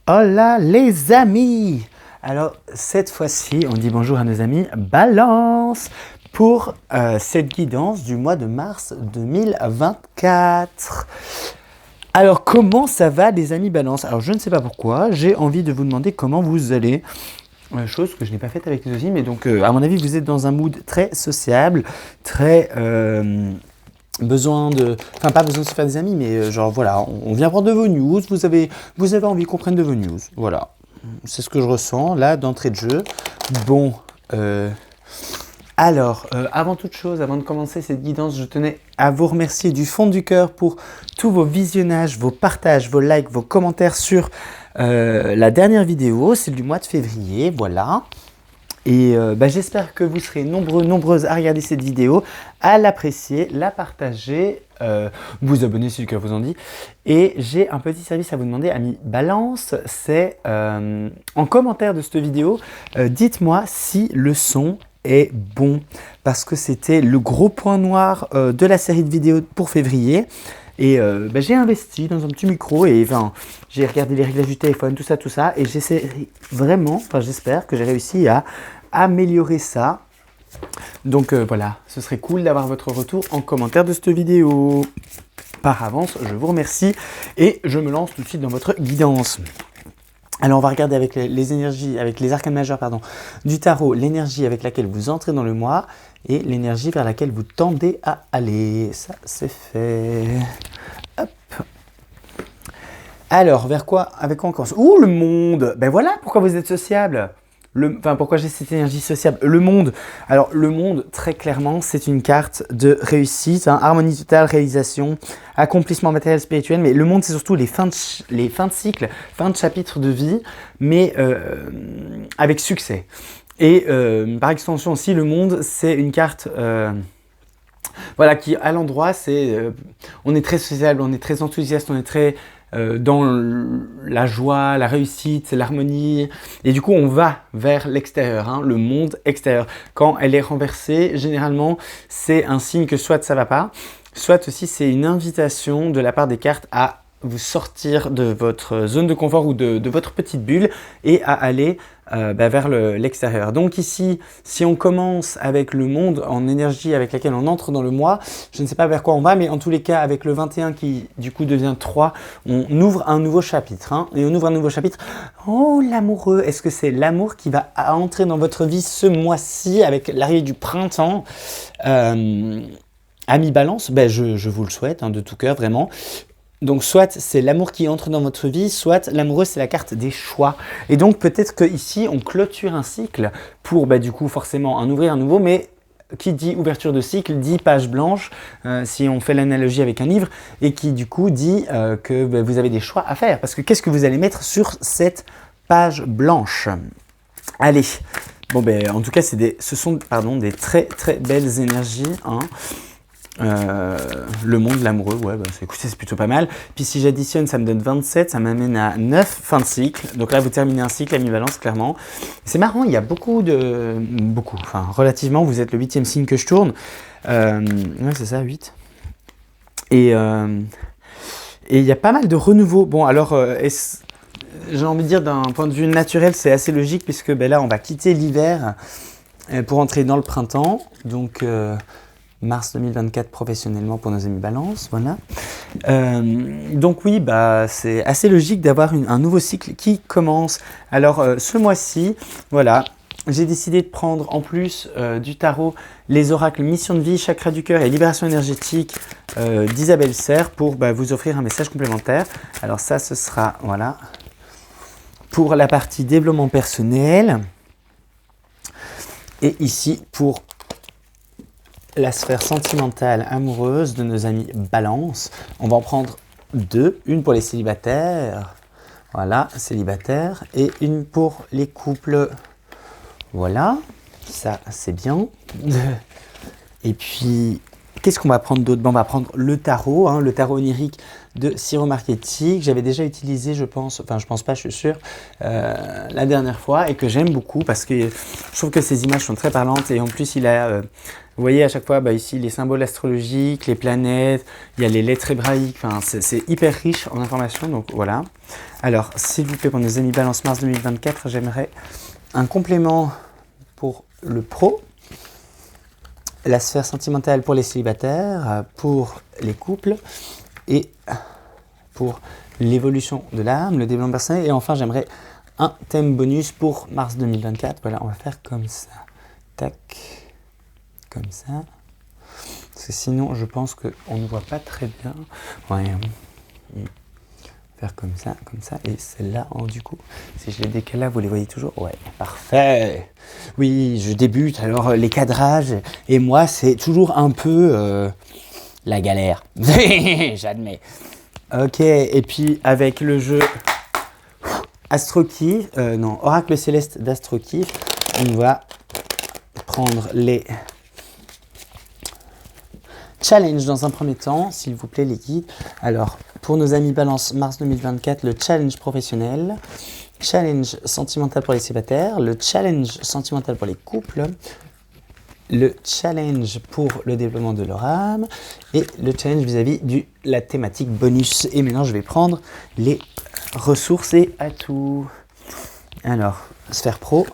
Hola les amis! Alors cette fois-ci, on dit bonjour à nos amis Balance pour cette guidance du mois de mars 2024. Alors comment ça va les amis Balance? Alors je ne sais pas pourquoi, j'ai envie de vous demander comment vous allez. Chose que je n'ai pas faite avec les autres, mais donc à mon avis vous êtes dans un mood très sociable, très... Enfin pas besoin de se faire des amis, mais genre voilà, on vient prendre de vos news, vous avez envie qu'on prenne de vos news, voilà. C'est ce que je ressens là d'entrée de jeu. Bon, avant toute chose, avant de commencer cette guidance, je tenais à vous remercier du fond du cœur pour tous vos visionnages, vos partages, vos likes, vos commentaires sur la dernière vidéo, celle du mois de février, voilà. Et j'espère que vous serez nombreuses à regarder cette vidéo, à l'apprécier, la partager, vous abonner si le cœur vous en dit. Et j'ai un petit service à vous demander, amis Balance, c'est en commentaire de cette vidéo, dites-moi si le son est bon. Parce que c'était le gros point noir de la série de vidéos pour février. Et j'ai investi dans un petit micro et j'ai regardé les réglages du téléphone, tout ça, et j'espère que j'ai réussi à améliorer ça. Donc voilà, ce serait cool d'avoir votre retour en commentaire de cette vidéo. Par avance, je vous remercie et je me lance tout de suite dans votre guidance. Alors on va regarder avec les énergies, avec les arcanes majeures du tarot, l'énergie avec laquelle vous entrez dans le mois et l'énergie vers laquelle vous tendez à aller. Ça, c'est fait. Hop. Alors, avec quoi on commence? Ouh, le monde! Ben voilà pourquoi vous êtes sociable. Pourquoi j'ai cette énergie sociable. Le monde. Alors, le monde, très clairement, c'est une carte de réussite, harmonie totale, réalisation, accomplissement matériel, spirituel. Mais le monde, c'est surtout les fins de cycle, fin de chapitre de vie, mais avec succès. Et par extension aussi, le monde, c'est une carte... qui à l'endroit, on est très sociable, on est très enthousiaste, on est très dans la joie, la réussite, l'harmonie. Et du coup, on va vers l'extérieur, le monde extérieur. Quand elle est renversée, généralement, c'est un signe que soit ça va pas, soit aussi c'est une invitation de la part des cartes à vous sortir de votre zone de confort ou de votre petite bulle et à aller vers l'extérieur. Donc ici, si on commence avec le monde en énergie avec laquelle on entre dans le mois, je ne sais pas vers quoi on va, mais en tous les cas, avec le 21 qui du coup devient 3, on ouvre un nouveau chapitre. Et on ouvre un nouveau chapitre. Oh, l'amoureux! Est-ce que c'est l'amour qui va entrer dans votre vie ce mois-ci avec l'arrivée du printemps? Amis Balance, je vous le souhaite de tout cœur, vraiment. Donc soit c'est l'amour qui entre dans votre vie, soit l'amoureux c'est la carte des choix. Et donc peut-être qu'ici on clôture un cycle pour du coup forcément en ouvrir un nouveau, mais qui dit ouverture de cycle dit page blanche, si on fait l'analogie avec un livre, et qui du coup dit que vous avez des choix à faire. Parce que qu'est-ce que vous allez mettre sur cette page blanche? Allez, en tout cas ce sont des très très belles énergies. Le monde, l'amoureux, écoutez, c'est plutôt pas mal. Puis si j'additionne, ça me donne 27, ça m'amène à 9 fins de cycle. Donc là, vous terminez un cycle, amis Balance, clairement. C'est marrant, il y a relativement, vous êtes le 8e signe que je tourne. C'est ça, 8. Et il y a pas mal de renouveau. Bon, alors, j'ai envie de dire, d'un point de vue naturel, c'est assez logique, puisque là, on va quitter l'hiver pour entrer dans le printemps. Donc... mars 2024 professionnellement pour nos amis Balance, voilà. Donc oui, c'est assez logique d'avoir un nouveau cycle qui commence. Alors ce mois-ci, voilà, j'ai décidé de prendre en plus du tarot les oracles Mission de vie, Chakra du cœur et Libération énergétique d'Isabelle Serre pour vous offrir un message complémentaire. Alors ça, ce sera, voilà, pour la partie développement personnel. Et ici, pour la sphère sentimentale amoureuse de nos amis Balance. On va en prendre 2. Une pour les célibataires. Voilà, célibataires. Et une pour les couples. Voilà, ça c'est bien. Et puis, qu'est-ce qu'on va prendre d'autre? On va prendre le tarot onirique de Siro Marchetti, que j'avais déjà utilisé, je pense pas, je suis sûr, la dernière fois, et que j'aime beaucoup parce que je trouve que ces images sont très parlantes, et en plus il a, vous voyez à chaque fois ici les symboles astrologiques, les planètes, il y a les lettres hébraïques, c'est hyper riche en informations, donc voilà. Alors, s'il vous plaît, pour nos amis Balance Mars 2024, j'aimerais un complément pour le pro, la sphère sentimentale pour les célibataires, pour les couples et pour l'évolution de l'âme, le développement personnel. Et enfin, j'aimerais un thème bonus pour mars 2024. Voilà, on va faire comme ça. Tac, comme ça. Parce que sinon, je pense qu'on ne voit pas très bien. Ouais. Faire comme ça, et celle-là, du coup, si je les décale là, vous les voyez toujours? Ouais, parfait. Oui, je débute, alors les cadrages, et moi, c'est toujours un peu la galère. J'admets. Ok, et puis avec le jeu Astrokiff, Oracle Céleste d'Astrokiff, on va prendre les challenge dans un premier temps, s'il vous plaît les guides. Alors, pour nos amis Balance Mars 2024, le challenge professionnel, challenge sentimental pour les célibataires, le challenge sentimental pour les couples, le challenge pour le développement de leur âme et le challenge vis-à-vis de la thématique bonus. Et maintenant, je vais prendre les ressources et atouts. Alors, sphère pro,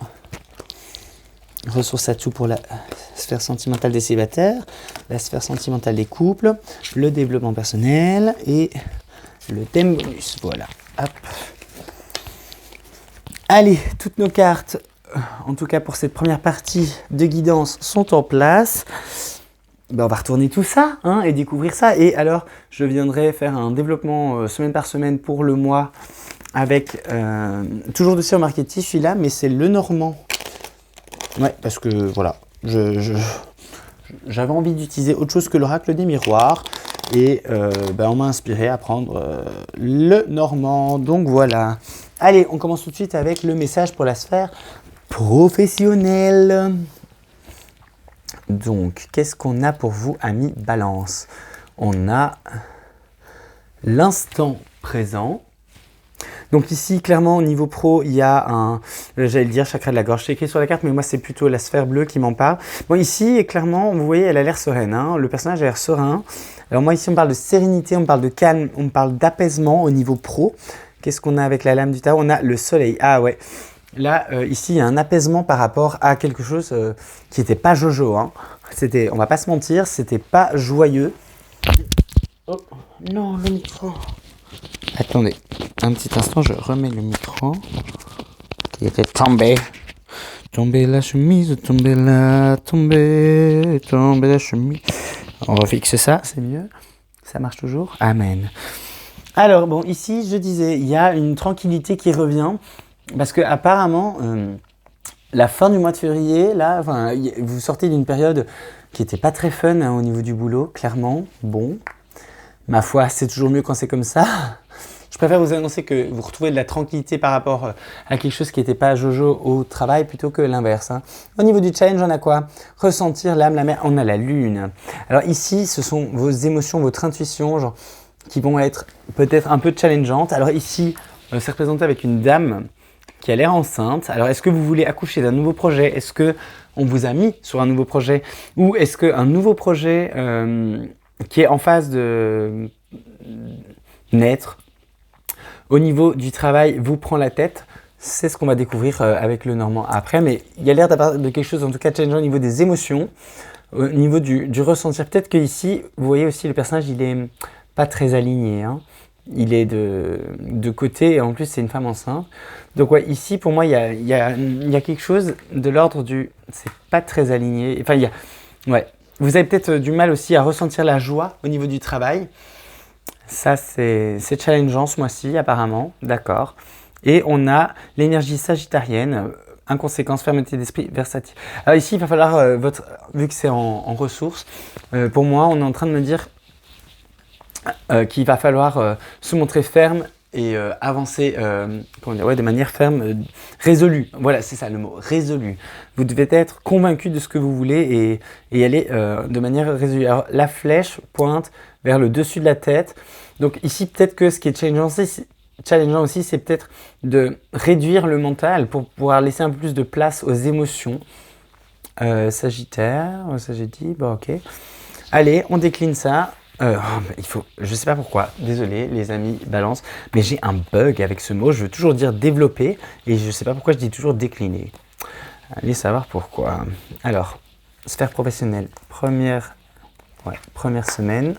ressources atouts pour la sphère sentimentale des célibataires, la sphère sentimentale des couples, le développement personnel et le thème bonus. Voilà. Hop. Allez, toutes nos cartes, en tout cas pour cette première partie de guidance, sont en place. Ben, on va retourner tout ça et découvrir ça. Et alors, je viendrai faire un développement semaine par semaine pour le mois avec toujours de en marketing, celui-là, mais c'est le normand. Ouais, parce que voilà, j'avais envie d'utiliser autre chose que l'oracle des miroirs et on m'a inspiré à prendre le normand. Donc voilà. Allez, on commence tout de suite avec le message pour la sphère professionnelle. Donc, qu'est-ce qu'on a pour vous, amis Balance? On a l'instant présent. Donc ici, clairement, au niveau pro, il y a un, j'allais le dire, chakra de la gorge. C'est écrit sur la carte, mais moi, c'est plutôt la sphère bleue qui m'en parle. Bon, ici, clairement, vous voyez, elle a l'air sereine. Le personnage a l'air serein. Alors moi, ici, on parle de sérénité, on parle de calme, on parle d'apaisement au niveau pro. Qu'est-ce qu'on a avec la lame du tarot? On a le soleil. Ah ouais. Là, ici, il y a un apaisement par rapport à quelque chose qui n'était pas jojo. C'était, on va pas se mentir, c'était pas joyeux. Oh, non, le micro. Attendez, un petit instant, je remets le micro qui était tombé. Tomber la chemise, tomber la chemise. On va fixer ça, c'est mieux. Ça marche toujours. Amen. Alors, bon, ici, je disais, il y a une tranquillité qui revient parce que apparemment, la fin du mois de février, là, vous sortez d'une période qui n'était pas très fun au niveau du boulot, clairement. Bon, ma foi, c'est toujours mieux quand c'est comme ça. Je préfère vous annoncer que vous retrouvez de la tranquillité par rapport à quelque chose qui n'était pas jojo au travail plutôt que l'inverse. Au niveau du challenge, on a quoi? Ressentir l'âme, la mer, on a la lune. Alors ici, ce sont vos émotions, votre intuition, genre, qui vont être peut-être un peu challengeantes. Alors ici, c'est représenté avec une dame qui a l'air enceinte. Alors est-ce que vous voulez accoucher d'un nouveau projet? Est-ce qu'on vous a mis sur un nouveau projet? Ou est-ce qu'un nouveau projet qui est en phase de naître, au niveau du travail, vous prend la tête? C'est ce qu'on va découvrir avec le normand après, mais il y a l'air d'avoir de quelque chose, en tout cas challengeant au niveau des émotions, au niveau du ressentir. Peut-être que ici, vous voyez aussi le personnage, il est pas très aligné. Il est de côté et en plus c'est une femme enceinte. Donc ouais, ici pour moi il y a quelque chose de l'ordre du c'est pas très aligné. Enfin ouais, vous avez peut-être du mal aussi à ressentir la joie au niveau du travail. Ça c'est challengeant ce mois-ci apparemment, d'accord. Et on a l'énergie sagittarienne, inconséquence, fermeté d'esprit, versatile. Alors ici il va falloir vu que c'est en ressources, pour moi on est en train de me dire qu'il va falloir se montrer ferme et avancer de manière ferme, résolue. Voilà, c'est ça le mot, résolu. Vous devez être convaincu de ce que vous voulez et aller de manière résolue. Alors, la flèche pointe vers le dessus de la tête. Donc ici, peut-être que ce qui est challengeant aussi, c'est peut-être de réduire le mental pour pouvoir laisser un peu plus de place aux émotions. Sagittaire, ça j'ai dit, bon ok. Allez, on décline ça. je sais pas pourquoi, désolé les amis balance, mais j'ai un bug avec ce mot, je veux toujours dire développer et je sais pas pourquoi je dis toujours décliner. Allez savoir pourquoi. Alors, sphère professionnelle, première semaine,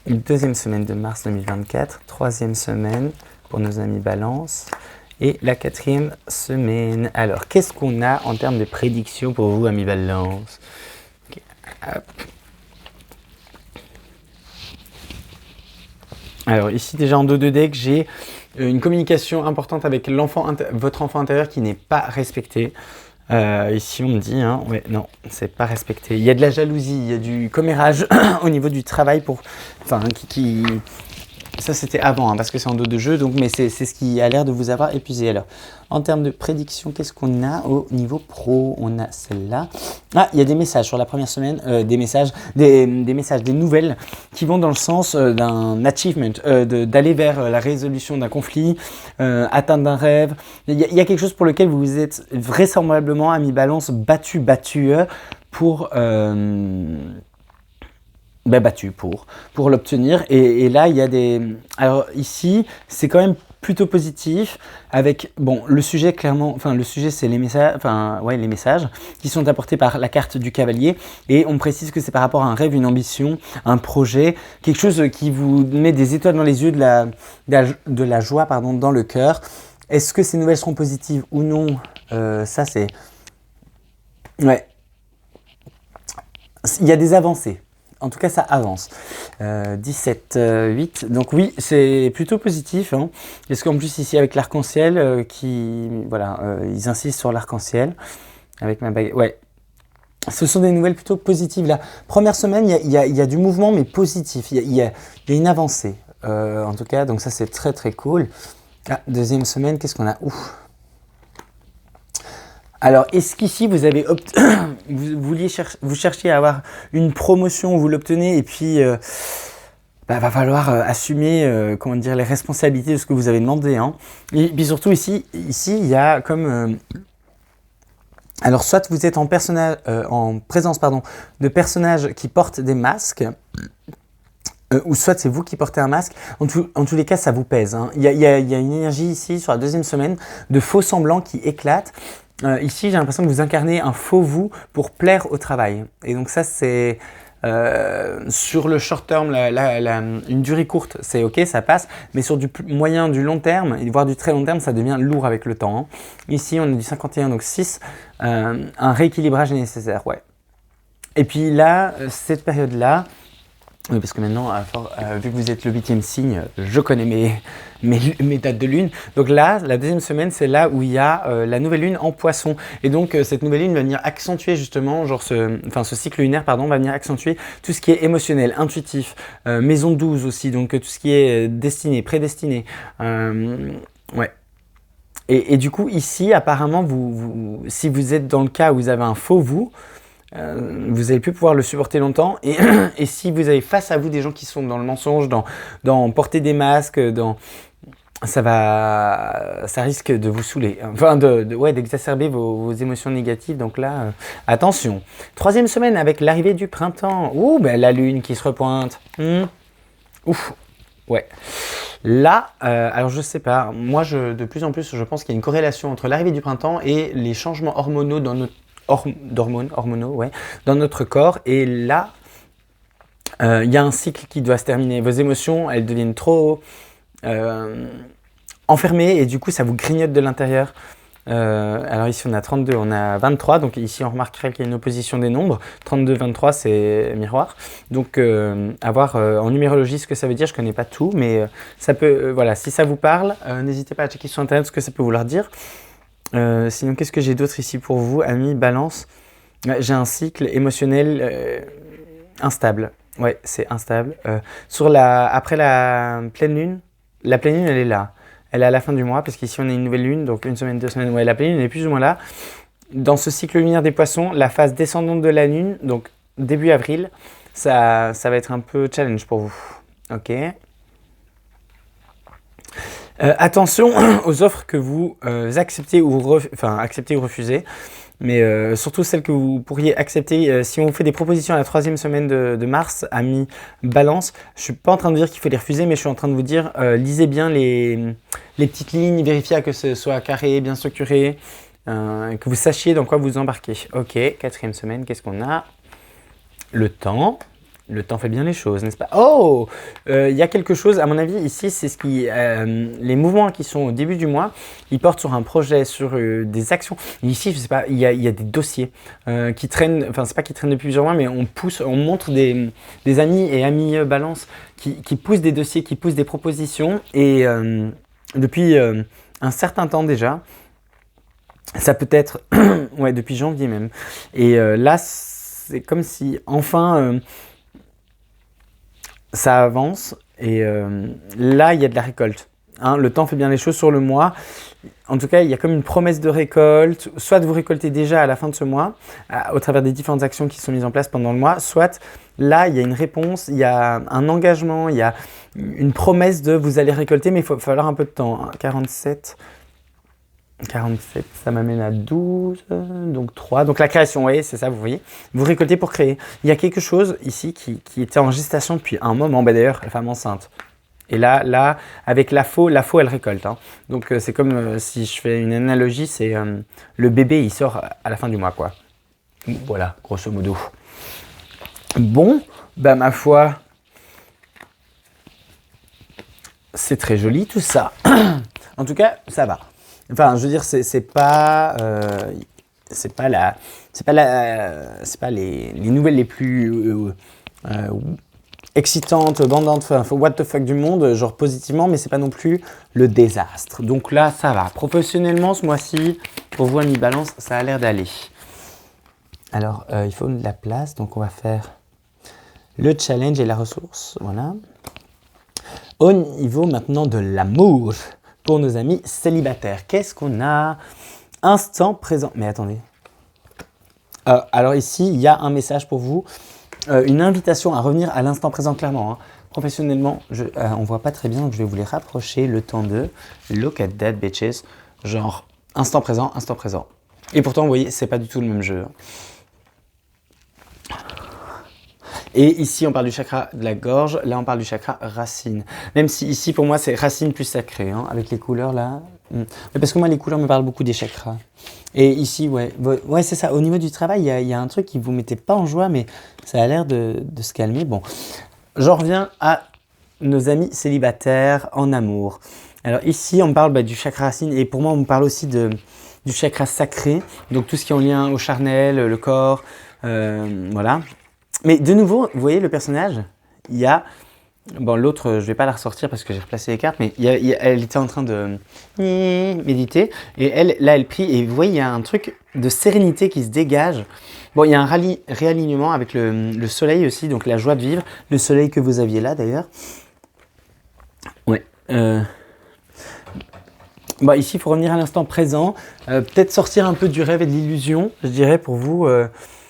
deuxième semaine de mars 2024, troisième semaine pour nos amis balance et la quatrième semaine. Alors, qu'est-ce qu'on a en termes de prédictions pour vous amis balance? Okay, hop. Alors ici déjà en dos de deck, j'ai une communication importante avec votre enfant intérieur qui n'est pas respecté. Ici on me dit, hein, ouais, non, c'est pas respecté. Il y a de la jalousie, il y a du commérage au niveau du travail ça c'était avant, parce que c'est en dos de jeu, donc, mais c'est ce qui a l'air de vous avoir épuisé. Alors, en termes de prédiction, qu'est-ce qu'on a au niveau pro? On a celle-là. Ah, il y a des messages sur la première semaine, des messages, des nouvelles qui vont dans le sens d'un achievement, d'aller vers la résolution d'un conflit, atteindre d'un rêve. Il y a quelque chose pour lequel vous vous êtes vraisemblablement, amis balance, battu pour... battu pour l'obtenir et là il y a des... Alors ici c'est quand même plutôt positif avec, bon, le sujet clairement, le sujet c'est les messages, les messages qui sont apportés par la carte du cavalier et on précise que c'est par rapport à un rêve, une ambition, un projet, quelque chose qui vous met des étoiles dans les yeux, de la joie dans le cœur. Est-ce que ces nouvelles seront positives ou non? Ça c'est... Ouais. Il y a des avancées. En tout cas, ça avance. 17, 8. Donc oui, c'est plutôt positif. Hein. Parce qu'en plus, ici, avec l'arc-en-ciel, ils insistent sur l'arc-en-ciel. Avec ma bague. Ouais. Ce sont des nouvelles plutôt positives. La première semaine, il y a du mouvement, mais positif. Il y a une avancée. En tout cas, donc ça, c'est très, très cool. Ah, deuxième semaine, qu'est-ce qu'on a? Ouf. Alors, est-ce qu'ici, vous avez vous cherchiez à avoir une promotion, vous l'obtenez, et puis va falloir assumer les responsabilités de ce que vous avez demandé. Hein. Et puis surtout ici, il y a comme... alors, soit vous êtes en présence de personnages qui portent des masques, ou soit c'est vous qui portez un masque. En tous les cas, ça vous pèse. Hein. Il y a une énergie ici, sur la deuxième semaine, de faux semblants qui éclatent. Ici, j'ai l'impression que vous incarnez un faux vous pour plaire au travail. Et donc ça, c'est sur le short term, une durée courte, c'est ok, ça passe. Mais sur du moyen, du long terme, voire du très long terme, ça devient lourd avec le temps. Hein. Ici, on est du 51, donc 6. Un rééquilibrage est nécessaire, ouais. Et puis là, cette période-là, oui, parce que maintenant, vu que vous êtes le 8e signe, je connais mes dates de lune. Donc là, la deuxième semaine, c'est là où il y a la nouvelle lune en poisson. Et donc, cette nouvelle lune va venir accentuer justement, ce cycle lunaire, va venir accentuer tout ce qui est émotionnel, intuitif, maison 12 aussi, donc tout ce qui est destiné, prédestiné. Ouais. Et du coup, ici, apparemment, si vous êtes dans le cas où vous avez un faux vous n'allez plus pouvoir le supporter longtemps et si vous avez face à vous des gens qui sont dans le mensonge, dans porter des masques, ça risque de vous saouler, d'exacerber vos émotions négatives. Donc là, attention. Troisième semaine avec l'arrivée du printemps. Ouh, la lune qui se repointe. Ouf, ouais. Là, alors je sais pas, moi de plus en plus je pense qu'il y a une corrélation entre l'arrivée du printemps et les changements hormonaux dans notre corps. Et là, il y a un cycle qui doit se terminer. Vos émotions, elles deviennent trop enfermées et du coup, ça vous grignote de l'intérieur. Alors ici, on a 32, on a 23. Donc ici, on remarquerait qu'il y a une opposition des nombres. 32, 23, c'est miroir. Donc, à voir en numérologie ce que ça veut dire. Je ne connais pas tout, mais ça peut... si ça vous parle, n'hésitez pas à checker sur Internet ce que ça peut vouloir dire. Sinon, qu'est-ce que j'ai d'autre ici pour vous, amis balance? J'ai un cycle émotionnel instable. Ouais, c'est instable. Après la pleine lune, elle est là. Elle est à la fin du mois, parce qu'ici on a une nouvelle lune, donc une semaine, 2 semaines. Ouais, la pleine lune est plus ou moins là. Dans ce cycle lunaire des poissons, la phase descendante de la lune, donc début avril, ça va être un peu challenge pour vous. Ok. Attention aux offres que vous acceptez ou refusez. mais surtout celles que vous pourriez accepter. Si on vous fait des propositions à la 3e semaine de mars, amis Balance, je ne suis pas en train de dire qu'il faut les refuser, mais je suis en train de vous dire, lisez bien les petites lignes, vérifiez que ce soit carré, bien structuré, que vous sachiez dans quoi vous embarquez. Ok, 4e semaine, qu'est-ce qu'on a? Le temps. Le temps fait bien les choses, n'est-ce pas? Oh, il y a quelque chose, à mon avis, ici, c'est ce qui, les mouvements qui sont au début du mois, ils portent sur un projet, sur des actions. Ici, je sais pas, il y a des dossiers qui traînent, enfin, c'est pas qui traînent depuis plusieurs mois, mais on montre des amis et amis Balance qui poussent des dossiers, qui poussent des propositions, et depuis un certain temps déjà, ça peut être, ouais, depuis janvier même. Et là, c'est comme si, enfin, ça avance et là, il y a de la récolte. Hein, le temps fait bien les choses sur le mois. En tout cas, il y a comme une promesse de récolte. Soit vous récoltez déjà à la fin de ce mois, au travers des différentes actions qui sont mises en place pendant le mois, soit là, il y a une réponse, il y a un engagement, il y a une promesse de vous allez récolter, mais il va falloir un peu de temps. Hein. 47, ça m'amène à 12, donc 3. Donc la création, oui, c'est ça, vous voyez. Vous récoltez pour créer. Il y a quelque chose ici qui était en gestation depuis un moment. Bah, d'ailleurs, la femme enceinte. Et là, avec la faux, elle récolte. Hein. Donc c'est comme si je fais une analogie, c'est le bébé, il sort à la fin du mois, quoi. Voilà, grosso modo. Bon, bah ma foi, c'est très joli tout ça. En tout cas, ça va. Enfin, je veux dire, c'est pas les nouvelles les plus excitantes, bandantes, enfin, what the fuck du monde, genre positivement, mais c'est pas non plus le désastre. Donc là, ça va. Professionnellement, ce mois-ci, pour vous, amis Balance, ça a l'air d'aller. Alors, il faut de la place, donc on va faire le challenge et la ressource. Voilà. Au niveau maintenant de l'amour. Pour nos amis célibataires, qu'est-ce qu'on a? Instant présent. Mais attendez. Alors ici, il y a un message pour vous. Une invitation à revenir à l'instant présent clairement. Hein. Professionnellement, on ne voit pas très bien, donc je vais vous les rapprocher. Le temps de look at that bitches. Genre instant présent, instant présent. Et pourtant, vous voyez, c'est pas du tout le même jeu. Et ici, on parle du chakra de la gorge. Là, on parle du chakra racine. Même si ici, pour moi, c'est racine plus sacré, hein, avec les couleurs là. Mais parce que moi, les couleurs me parlent beaucoup des chakras. Et ici, ouais c'est ça. Au niveau du travail, il y a un truc qui vous mettait pas en joie, mais ça a l'air de se calmer. Bon, j'en reviens à nos amis célibataires en amour. Alors ici, on parle du chakra racine. Et pour moi, on me parle aussi du chakra sacré. Donc tout ce qui est en lien au charnel, le corps, voilà. Mais de nouveau, vous voyez le personnage, il y a, bon l'autre je vais pas la ressortir parce que j'ai replacé les cartes, mais elle était en train de méditer et elle prie et vous voyez il y a un truc de sérénité qui se dégage. Bon il y a un réalignement avec le soleil aussi, donc la joie de vivre, le soleil que vous aviez là d'ailleurs. Ouais. Bon, ici il faut revenir à l'instant présent, peut-être sortir un peu du rêve et de l'illusion, je dirais pour vous.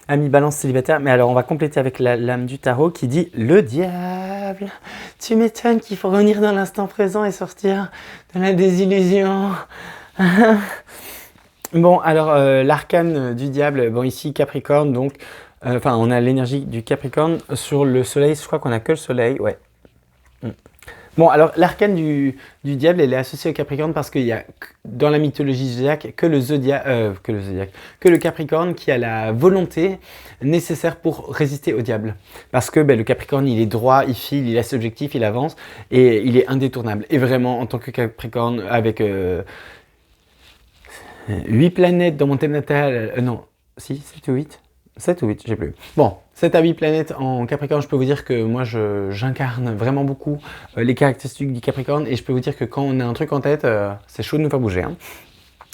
Ami Balance célibataire, mais alors on va compléter avec la lame du tarot qui dit le diable. Tu m'étonnes qu'il faut revenir dans l'instant présent et sortir de la désillusion. Bon, alors l'arcane du diable, bon ici Capricorne, donc, enfin on a l'énergie du Capricorne sur le soleil, je crois qu'on a que le soleil, ouais. Bon, alors l'arcane du diable, elle est associée au Capricorne parce qu'il y a dans la mythologie zodiaque que le Capricorne qui a la volonté nécessaire pour résister au diable. Parce que le Capricorne, il est droit, il file, il a ses objectifs, il avance et il est indétournable. Et vraiment, en tant que Capricorne, avec 8 planètes dans mon thème natal, non, si, 7 ou 8 7 ou 8, j'ai plus. Bon, 7 à 8 planètes en Capricorne, je peux vous dire que moi j'incarne vraiment beaucoup les caractéristiques du Capricorne et je peux vous dire que quand on a un truc en tête, c'est chaud de nous faire bouger. Hein.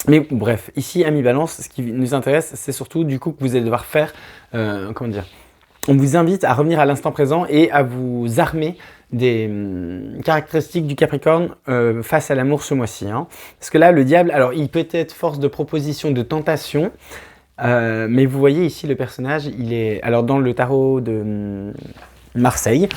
Mais bref, ici, Ami Balance, ce qui nous intéresse, c'est surtout du coup que vous allez devoir faire, comment dire, on vous invite à revenir à l'instant présent et à vous armer des caractéristiques du Capricorne face à l'amour ce mois-ci. Hein. Parce que là, le diable, alors il peut être force de proposition, de tentation, mais vous voyez ici le personnage, il est, alors dans le tarot de Marseille.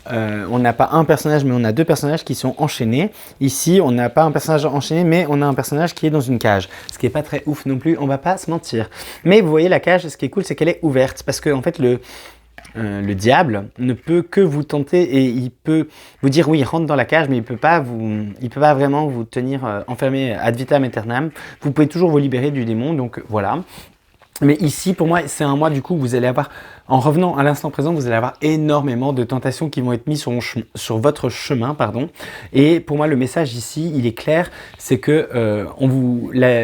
On n'a pas un personnage, mais on a deux personnages qui sont enchaînés. Ici, on n'a pas un personnage enchaîné, mais on a un personnage qui est dans une cage. Ce qui n'est pas très ouf non plus, on va pas se mentir. Mais vous voyez, la cage, ce qui est cool, c'est qu'elle est ouverte. Parce que, en fait, le diable ne peut que vous tenter et il peut vous dire oui, rentre dans la cage, mais il peut pas vraiment vous tenir enfermé ad vitam aeternam. Vous pouvez toujours vous libérer du démon, donc voilà. Mais ici, pour moi, c'est un mois, du coup, vous allez avoir, en revenant à l'instant présent, vous allez avoir énormément de tentations qui vont être mises sur votre chemin, pardon. Et pour moi, le message ici, il est clair, c'est que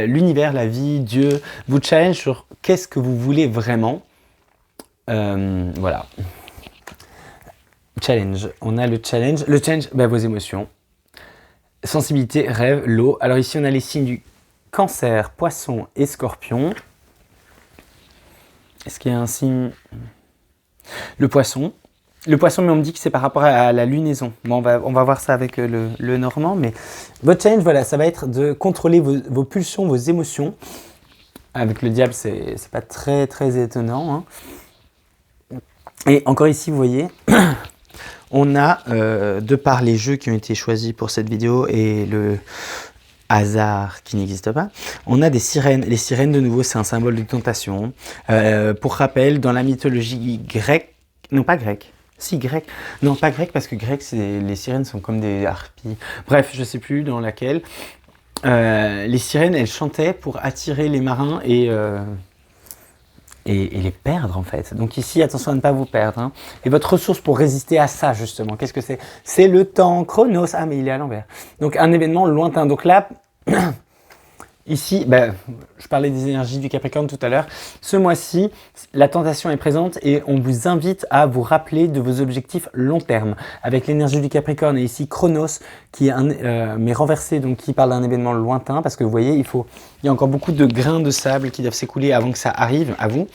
l'univers, la vie, Dieu, vous challenge sur qu'est-ce que vous voulez vraiment. Voilà. Challenge. On a le challenge. Le challenge, vos émotions. Sensibilité, rêve, l'eau. Alors ici, on a les signes du Cancer, Poisson et Scorpion. Est-ce qu'il y a un signe? Le poisson. Le poisson, mais on me dit que c'est par rapport à la lunaison. Bon, on va voir ça avec le normand. Mais votre challenge, voilà, ça va être de contrôler vos pulsions, vos émotions. Avec le diable, c'est pas très, très étonnant. Hein. Et encore ici, vous voyez, on a, de par les jeux qui ont été choisis pour cette vidéo et le hasard qui n'existe pas, on a des sirènes. Les sirènes, de nouveau, c'est un symbole de tentation. Pour rappel, dans la mythologie grecque, non pas grecque, si grecque, non pas grecque parce que grecque, les sirènes sont comme des harpies. Bref, je sais plus dans laquelle. Les sirènes, elles chantaient pour attirer les marins et les perdre en fait. Donc ici, attention à ne pas vous perdre. Hein. Et votre ressource pour résister à ça justement, qu'est-ce que c'est? C'est le temps, Chronos. Ah mais il est à l'envers. Donc un événement lointain. Donc là, ici, je parlais des énergies du Capricorne tout à l'heure. Ce mois-ci, la tentation est présente et on vous invite à vous rappeler de vos objectifs long terme. Avec l'énergie du Capricorne et ici Chronos, qui est mais renversé, donc qui parle d'un événement lointain, parce que vous voyez, il y a encore beaucoup de grains de sable qui doivent s'écouler avant que ça arrive à vous.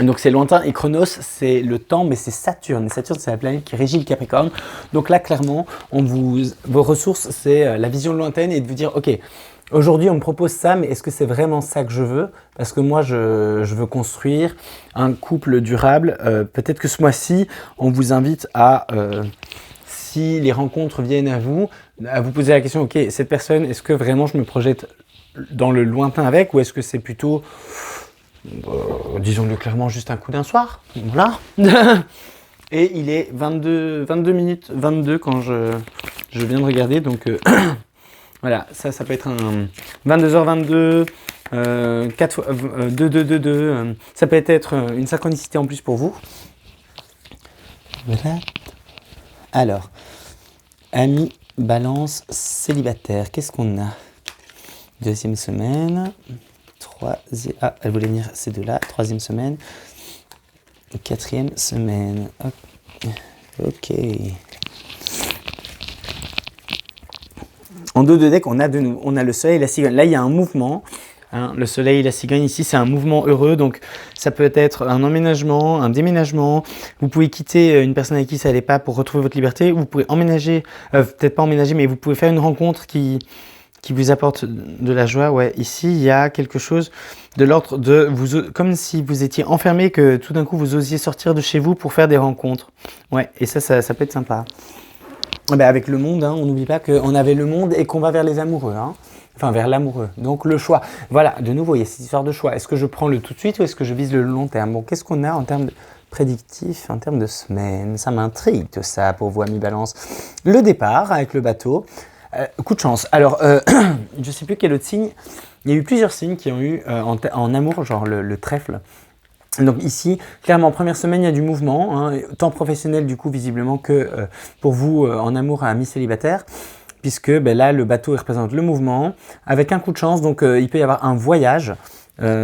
Donc c'est lointain et Chronos c'est le temps, mais c'est Saturne. Et Saturne c'est la planète qui régit le Capricorne. Donc là clairement, vos ressources c'est la vision lointaine et de vous dire ok, aujourd'hui on me propose ça, mais est-ce que c'est vraiment ça que je veux? Parce que moi je veux construire un couple durable. Peut-être que ce mois-ci on vous invite à, si les rencontres viennent à vous poser la question, ok, cette personne, est-ce que vraiment je me projette dans le lointain avec, ou est-ce que c'est plutôt... disons-le clairement, juste un coup d'un soir, voilà. Et il est 22 minutes 22 quand je viens de regarder, donc voilà, ça peut être un 22h22, 2, ça peut être une synchronicité en plus pour vous. Voilà. Alors, ami, balance, célibataire, qu'est-ce qu'on a? Deuxième semaine... Ah, elle voulait venir ces deux-là. Troisième semaine. Quatrième semaine. Ok. En dos de deck, on a le soleil et la cigogne. Là, il y a un mouvement. Hein, le soleil et la cigogne, ici, c'est un mouvement heureux. Donc, ça peut être un emménagement, un déménagement. Vous pouvez quitter une personne avec qui ça n'allait pas pour retrouver votre liberté. Vous pouvez emménager, peut-être pas emménager, mais vous pouvez faire une rencontre qui vous apporte de la joie. Ouais, ici, il y a quelque chose de l'ordre de vous, comme si vous étiez enfermé, que tout d'un coup, vous osiez sortir de chez vous pour faire des rencontres. Ouais, et ça peut être sympa. Avec le monde, hein, on n'oublie pas qu'on avait le monde et qu'on va vers les amoureux. Hein. Enfin, vers l'amoureux. Donc, le choix. Voilà, de nouveau, il y a cette histoire de choix. Est-ce que je prends le tout de suite ou est-ce que je vise le long terme? Bon, qu'est-ce qu'on a en termes de prédictif, en termes de semaine? Ça m'intrigue, tout ça, pour vous, amis Balance. Le départ avec le bateau. Coup de chance. Alors, je ne sais plus quel autre signe. Il y a eu plusieurs signes qui ont eu en amour, genre le trèfle. Donc ici, clairement, première semaine, il y a du mouvement, hein, tant professionnel du coup visiblement que pour vous en amour à mi-célibataire, puisque là, le bateau il représente le mouvement, avec un coup de chance, donc il peut y avoir un voyage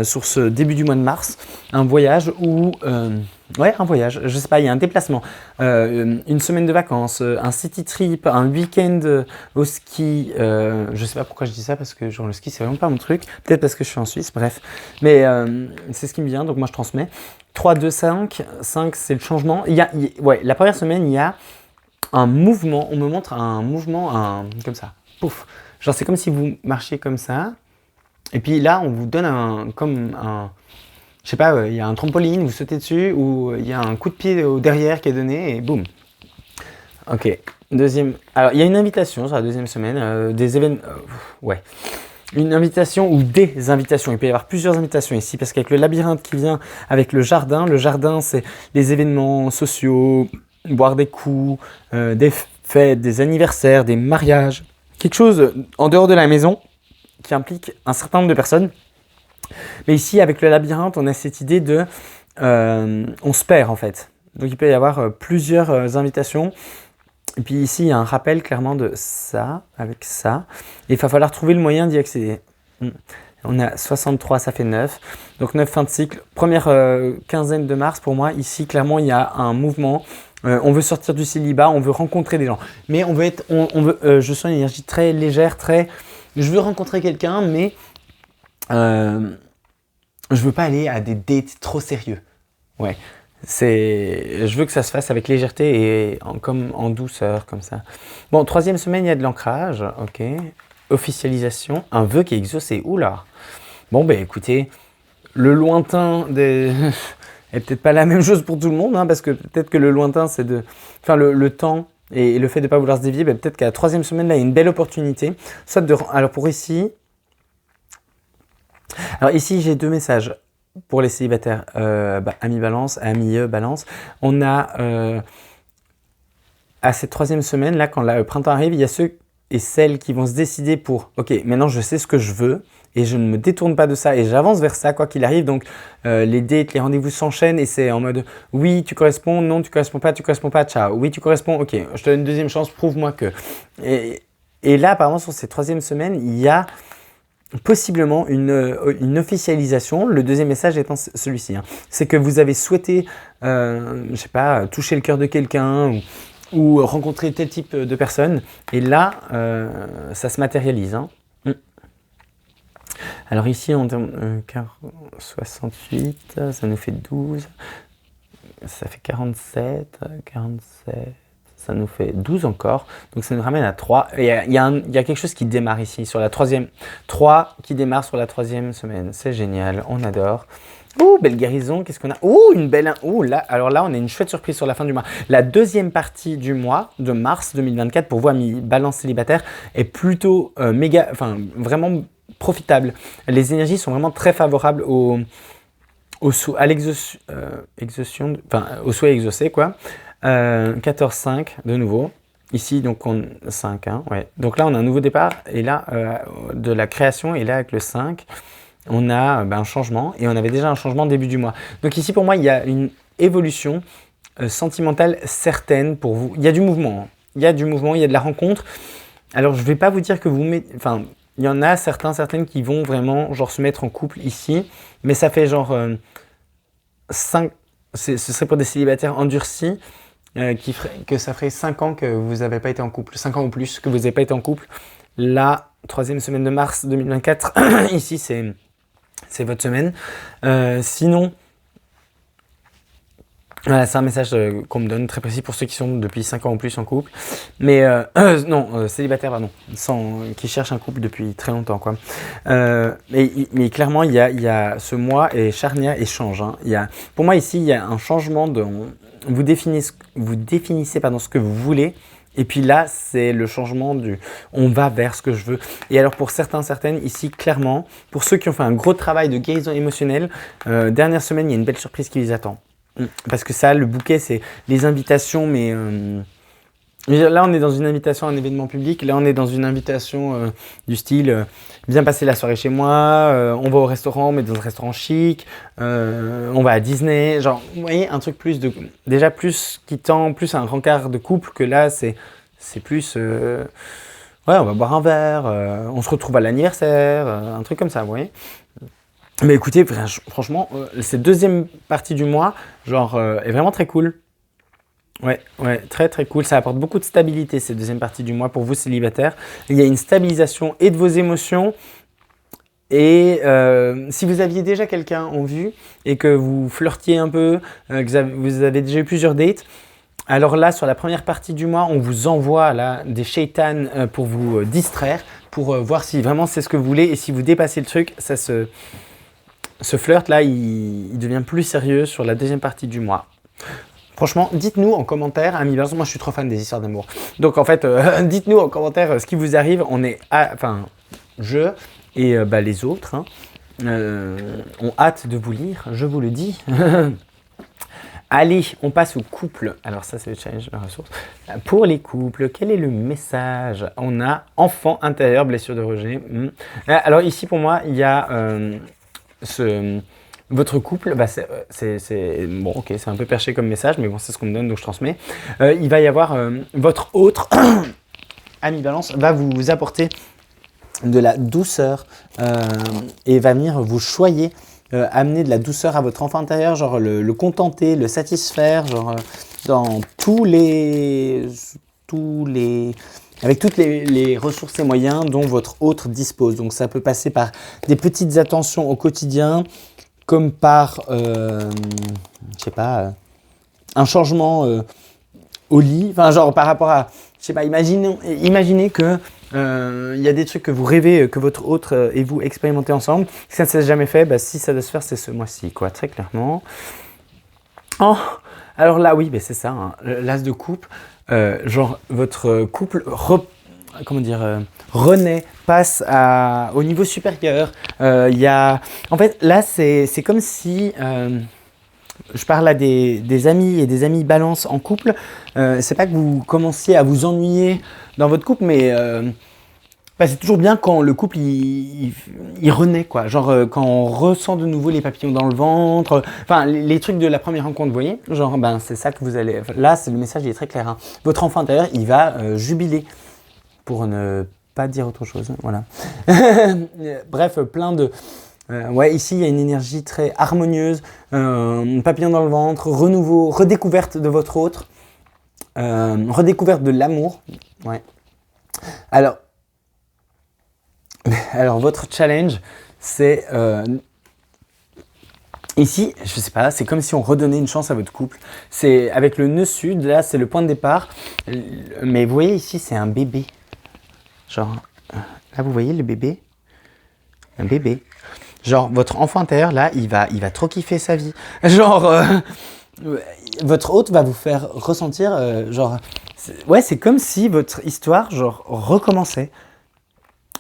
sur ce début du mois de mars, un voyage où... ouais, un voyage, je sais pas, il y a un déplacement, une semaine de vacances, un city trip, un week-end au ski, je sais pas pourquoi je dis ça, parce que genre le ski c'est vraiment pas mon truc, peut-être parce que je suis en Suisse, bref, mais c'est ce qui me vient, donc moi je transmets. 3, 2, 5, 5 c'est le changement, ouais, la première semaine il y a un mouvement, on me montre un mouvement, comme ça, pouf, genre c'est comme si vous marchiez comme ça, et puis là on vous donne je sais pas, il y a un trampoline, vous sautez dessus, ou il y a un coup de pied au derrière qui est donné, et boum. Ok, deuxième. Alors, il y a une invitation sur la deuxième semaine, des événements. Ouais. Une invitation ou des invitations. Il peut y avoir plusieurs invitations ici, parce qu'avec le labyrinthe qui vient avec le jardin, c'est des événements sociaux, boire des coups, des fêtes, des anniversaires, des mariages. Quelque chose en dehors de la maison qui implique un certain nombre de personnes. Mais ici, avec le labyrinthe, on a cette idée de... on se perd en fait. Donc il peut y avoir plusieurs invitations. Et puis ici, il y a un rappel clairement de ça, avec ça. Et il va falloir trouver le moyen d'y accéder. On a 63, ça fait 9. Donc 9 fin de cycle. Première quinzaine de mars, pour moi, ici, clairement, il y a un mouvement. On veut sortir du célibat, on veut rencontrer des gens. Mais on veut être, je sens une énergie très légère, je veux rencontrer quelqu'un, mais je veux pas aller à des dates trop sérieux. Ouais. Je veux que ça se fasse avec légèreté et comme en douceur, comme ça. Bon, troisième semaine, il y a de l'ancrage, ok. Officialisation, un vœu qui est exaucé, oula. Bon, ben écoutez, le lointain est peut-être pas la même chose pour tout le monde, hein, parce que peut-être que le lointain, c'est enfin le temps et le fait de ne pas vouloir se dévier, ben, peut-être qu'à la troisième semaine, là, il y a une belle opportunité. Alors pour ici, j'ai deux messages. Pour les célibataires, amis balance, amis balance, on a à cette troisième semaine, là, quand le printemps arrive, il y a ceux et celles qui vont se décider pour « Ok, maintenant je sais ce que je veux et je ne me détourne pas de ça et j'avance vers ça quoi qu'il arrive. » Donc les dates, les rendez-vous s'enchaînent et c'est en mode « Oui, tu corresponds, non, tu corresponds pas, ciao. Oui, tu corresponds, ok, je te donne une deuxième chance, prouve-moi que. » Et là, apparemment, sur cette troisième semaine, il y a possiblement une officialisation. Le deuxième message étant celui-ci, hein. C'est que vous avez souhaité, je sais pas, toucher le cœur de quelqu'un ou rencontrer tel type de personne. Et là, ça se matérialise, hein. Alors ici, on 68, ça nous fait 12, ça fait 47, ça nous fait 12 encore, donc ça nous ramène à 3. Il y a quelque chose qui démarre ici, sur la troisième, 3 qui démarre sur la troisième semaine. C'est génial, on adore. Ouh, belle guérison, qu'est-ce qu'on a? Ouh, une belle... Ouh, là, alors là, on a une chouette surprise sur la fin du mois. La deuxième partie du mois de mars 2024, pour vous, amis balance célibataire, est plutôt vraiment profitable. Les énergies sont vraiment très favorables au souhait exaucé, quoi. 14-5 de nouveau. Ici, donc, 5. Hein, ouais. Donc là, on a un nouveau départ. Et là, de la création. Et là, avec le 5, on a un changement. Et on avait déjà un changement début du mois. Donc ici, pour moi, il y a une évolution sentimentale certaine pour vous. Il y a du mouvement. Hein. Il y a du mouvement, il y a de la rencontre. Alors, je ne vais pas vous dire que vous mettez... Enfin, il y en a certaines qui vont vraiment genre se mettre en couple ici. Mais ça fait genre 5... Ce serait pour des célibataires endurcis. Que ça ferait 5 ans que vous n'avez pas été en couple, 5 ans ou plus que vous n'avez pas été en couple. La troisième semaine de mars 2024, ici c'est votre semaine. Sinon, voilà, c'est un message qu'on me donne très précis pour ceux qui sont depuis 5 ans ou plus en couple. Mais célibataire, pardon, qui cherchent un couple depuis très longtemps, quoi. Mais clairement, il y a ce mois et charnière et change. Hein. Pour moi, ici, il y a un changement de... Vous définissez ce que vous voulez. Et puis là, c'est le changement on va vers ce que je veux. Et alors pour certaines, ici, clairement, pour ceux qui ont fait un gros travail de guérison émotionnelle, dernière semaine, il y a une belle surprise qui les attend. Parce que ça, le bouquet, c'est les invitations, mais là, on est dans une invitation à un événement public. Là, on est dans une invitation du style viens passer la soirée chez moi, on va au restaurant, mais dans un restaurant chic, on va à Disney. Genre, vous voyez, un truc déjà plus qui tend plus à un rencard de couple que là, c'est plus ouais, on va boire un verre, on se retrouve à l'anniversaire, un truc comme ça, vous voyez. Mais écoutez, franchement, cette deuxième partie du mois, genre, est vraiment très cool. Ouais, très très cool. Ça apporte beaucoup de stabilité, cette deuxième partie du mois pour vous célibataires. Il y a une stabilisation et de vos émotions. Et si vous aviez déjà quelqu'un en vue et que vous flirtiez un peu, que vous avez déjà eu plusieurs dates, alors là, sur la première partie du mois, on vous envoie là, des shaitans pour vous distraire, pour voir si vraiment c'est ce que vous voulez. Et si vous dépassez le truc, ce flirt-là, il devient plus sérieux sur la deuxième partie du mois. Franchement, dites-nous en commentaire, amis Balance, moi je suis trop fan des histoires d'amour. Donc en fait, dites-nous en commentaire ce qui vous arrive. On est, enfin, je et les autres hein, ont hâte de vous lire, je vous le dis. Allez, on passe au couple. Alors ça, c'est le challenge de la ressource. Pour les couples, quel est le message? On a enfant intérieur, blessure de rejet. Alors ici, pour moi, il y a votre couple. Bah, bon, ok, c'est un peu perché comme message, mais bon, c'est ce qu'on me donne, donc je transmets. Il va y avoir votre autre ami Balance va vous apporter de la douceur et va venir vous choyer. Amener de la douceur à votre enfant intérieur, genre le contenter, le satisfaire, genre dans avec toutes les ressources et moyens dont votre autre dispose. Donc ça peut passer par des petites attentions au quotidien, comme par, je sais pas, un changement au lit, enfin genre par rapport à, je sais pas, imaginez que il y a des trucs que vous rêvez que votre autre et vous expérimentez ensemble. Si ça ne s'est jamais fait, bah, si ça doit se faire, c'est ce mois-ci, quoi, très clairement. Oh, alors là, oui, c'est ça, hein, l'as de coupe. Genre, votre couple renaît, passe au niveau supérieur. En fait, là, c'est comme si... je parle à des amis et des amis balance en couple. C'est pas que vous commenciez à vous ennuyer dans votre couple, mais c'est toujours bien quand le couple il renaît, quoi. Genre quand on ressent de nouveau les papillons dans le ventre. Enfin, les trucs de la première rencontre, vous voyez. Genre, c'est ça que vous allez. Là, c'est le message, il est très clair. Hein. Votre enfant intérieur, il va jubiler, pour ne pas dire autre chose. Voilà. Bref, plein de. Ouais, ici il y a une énergie très harmonieuse, papillon dans le ventre, renouveau, redécouverte de votre autre, redécouverte de l'amour. Ouais. Alors, votre challenge, c'est ici, je sais pas, c'est comme si on redonnait une chance à votre couple. C'est avec le nœud sud, là c'est le point de départ, mais vous voyez ici c'est un bébé. Genre, là vous voyez le bébé, un bébé. Genre, votre enfant intérieur, là, il va trop kiffer sa vie. Genre, votre hôte va vous faire ressentir, c'est comme si votre histoire, genre, recommençait.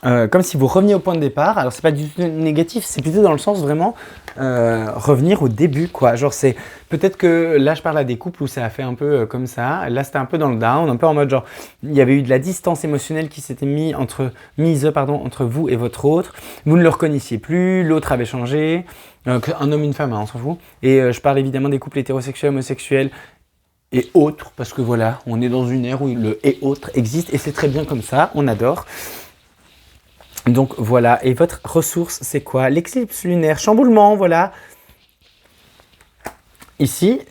Comme si vous reveniez au point de départ. Alors, c'est pas du tout négatif, c'est plutôt dans le sens vraiment revenir au début, quoi. Genre, c'est peut-être que là, je parle à des couples où ça a fait un peu comme ça. Là, c'était un peu dans le down, un peu en mode genre, il y avait eu de la distance émotionnelle qui s'était mise entre vous et votre autre. Vous ne le reconnaissiez plus, l'autre avait changé. Un homme, une femme, hein, on s'en fout. Et je parle évidemment des couples hétérosexuels, homosexuels et autres, parce que voilà, on est dans une ère où le et autres existe et c'est très bien comme ça, on adore. Donc voilà, et votre ressource, c'est quoi? L'éclipse lunaire, chamboulement, voilà. Ici,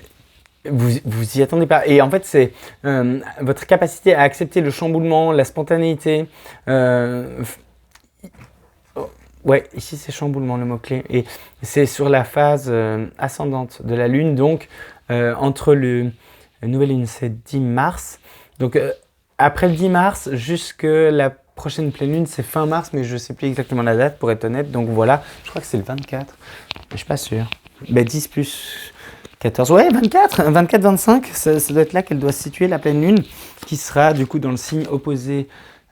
vous y attendez pas. Et en fait, c'est votre capacité à accepter le chamboulement, la spontanéité. Ouais, ici c'est chamboulement le mot-clé. Et c'est sur la phase ascendante de la Lune. Donc, entre la nouvelle Lune, c'est 10 mars. Donc, après le 10 mars, jusque la prochaine pleine lune, c'est fin mars, mais je ne sais plus exactement la date pour être honnête. Donc voilà, je crois que c'est le 24. Je ne suis pas sûr. 10 plus 14. Ouais, 24, 25. Ça doit être là qu'elle doit se situer, la pleine lune, qui sera du coup dans le signe opposé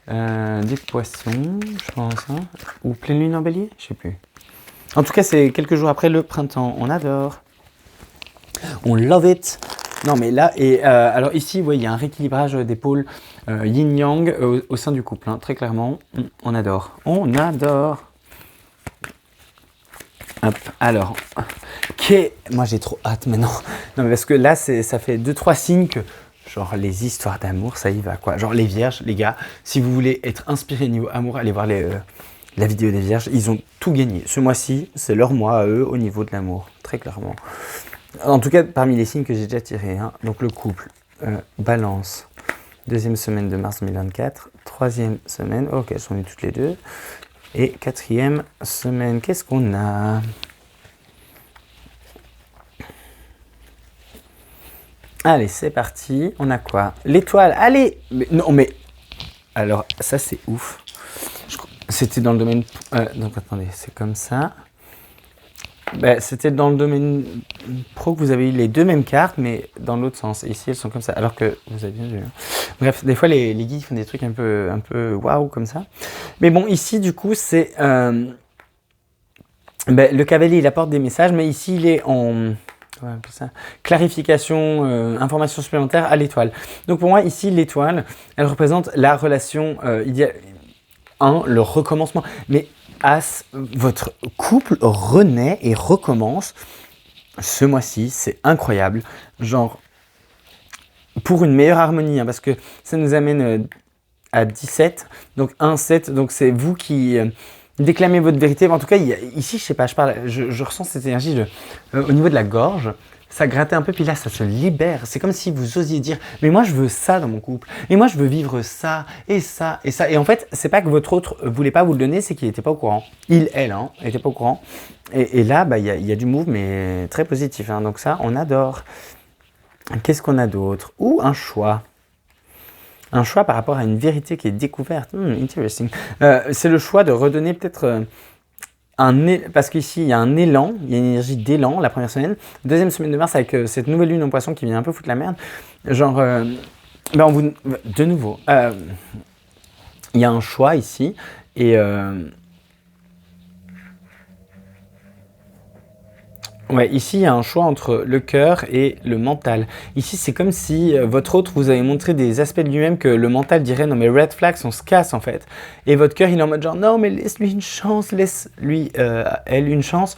des poissons, je pense. Hein. Ou pleine lune en bélier, je ne sais plus. En tout cas, c'est quelques jours après le printemps. On adore. On love it. Non, mais là, alors ici, il y a un rééquilibrage des pôles yin-yang au sein du couple, hein, très clairement. On adore. On adore. Hop, alors, moi j'ai trop hâte maintenant. Non, mais parce que là, ça fait 2-3 signes que, genre, les histoires d'amour, ça y va, quoi. Genre, les vierges, les gars, si vous voulez être inspiré niveau amour, allez voir la vidéo des vierges. Ils ont tout gagné. Ce mois-ci, c'est leur mois à eux au niveau de l'amour, très clairement. En tout cas, parmi les signes que j'ai déjà tirés, hein, donc le couple, balance, deuxième semaine de mars 2024, troisième semaine, ok, elles sont venues toutes les deux, et quatrième semaine, qu'est-ce qu'on a? Allez, c'est parti, on a quoi? L'étoile, allez! Non, mais, alors, ça c'est ouf, c'était dans le domaine, donc attendez, c'est comme ça. Bah, c'était dans le domaine pro que vous avez eu les deux mêmes cartes, mais dans l'autre sens. Et ici, elles sont comme ça, alors que vous avez bien vu. Hein. Bref, des fois, les guides font des trucs un peu waouh comme ça. Mais bon, ici, du coup, c'est... le cavalier, il apporte des messages, mais ici, il est en... ça, clarification, information supplémentaire à l'étoile. Donc pour moi, ici, l'étoile, elle représente la relation idéale. Le recommencement. Mais As, votre couple renaît et recommence ce mois-ci, c'est incroyable. Genre, pour une meilleure harmonie, hein, parce que ça nous amène à 17, donc 1-7, donc c'est vous qui déclamez votre vérité. En tout cas, ici, je sais pas, je ressens cette énergie au niveau de la gorge. Ça grattait un peu, puis là, ça se libère. C'est comme si vous osiez dire, mais moi, je veux ça dans mon couple. Et moi, je veux vivre ça, et ça, et ça. Et en fait, c'est pas que votre autre voulait pas vous le donner, c'est qu'il n'était pas au courant. Elle, n'était pas au courant. Et là, bah, il y a du move, mais très positif. Hein. Donc ça, on adore. Qu'est-ce qu'on a d'autre? Ou un choix. Un choix par rapport à une vérité qui est découverte. Interesting. C'est le choix de redonner peut-être... parce qu'ici, il y a un élan, il y a une énergie d'élan la première semaine. Deuxième semaine de mars, avec cette nouvelle lune en poisson qui vient un peu foutre la merde. Genre, de nouveau, il y a un choix ici. Et ouais, ici, il y a un choix entre le cœur et le mental. Ici, c'est comme si votre autre vous avait montré des aspects de lui-même que le mental dirait « Non, mais red flags, on se casse en fait. » Et votre cœur, il est en mode genre « Non, mais laisse-lui une chance, laisse-lui, elle, une chance. »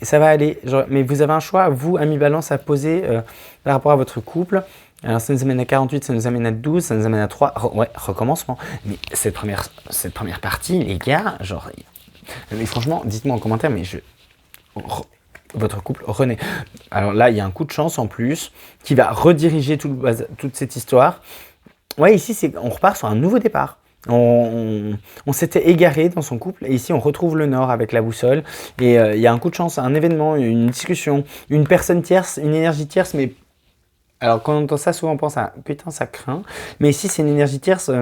Et ça va aller. Genre, mais vous avez un choix, vous, ami balance, à poser par rapport à votre couple. Alors, ça nous amène à 48, ça nous amène à 12, ça nous amène à 3. Recommencement. Mais cette première partie, les gars, genre... Mais franchement, dites-moi en commentaire, mais votre couple renaît. Alors là, il y a un coup de chance en plus qui va rediriger toute cette histoire. Ouais, ici, on repart sur un nouveau départ. On s'était égaré dans son couple et ici, on retrouve le nord avec la boussole. Et il y a un coup de chance, un événement, une discussion, une personne tierce, une énergie tierce. Mais alors, quand on entend ça, souvent on pense à putain, ça craint. Mais ici, c'est une énergie tierce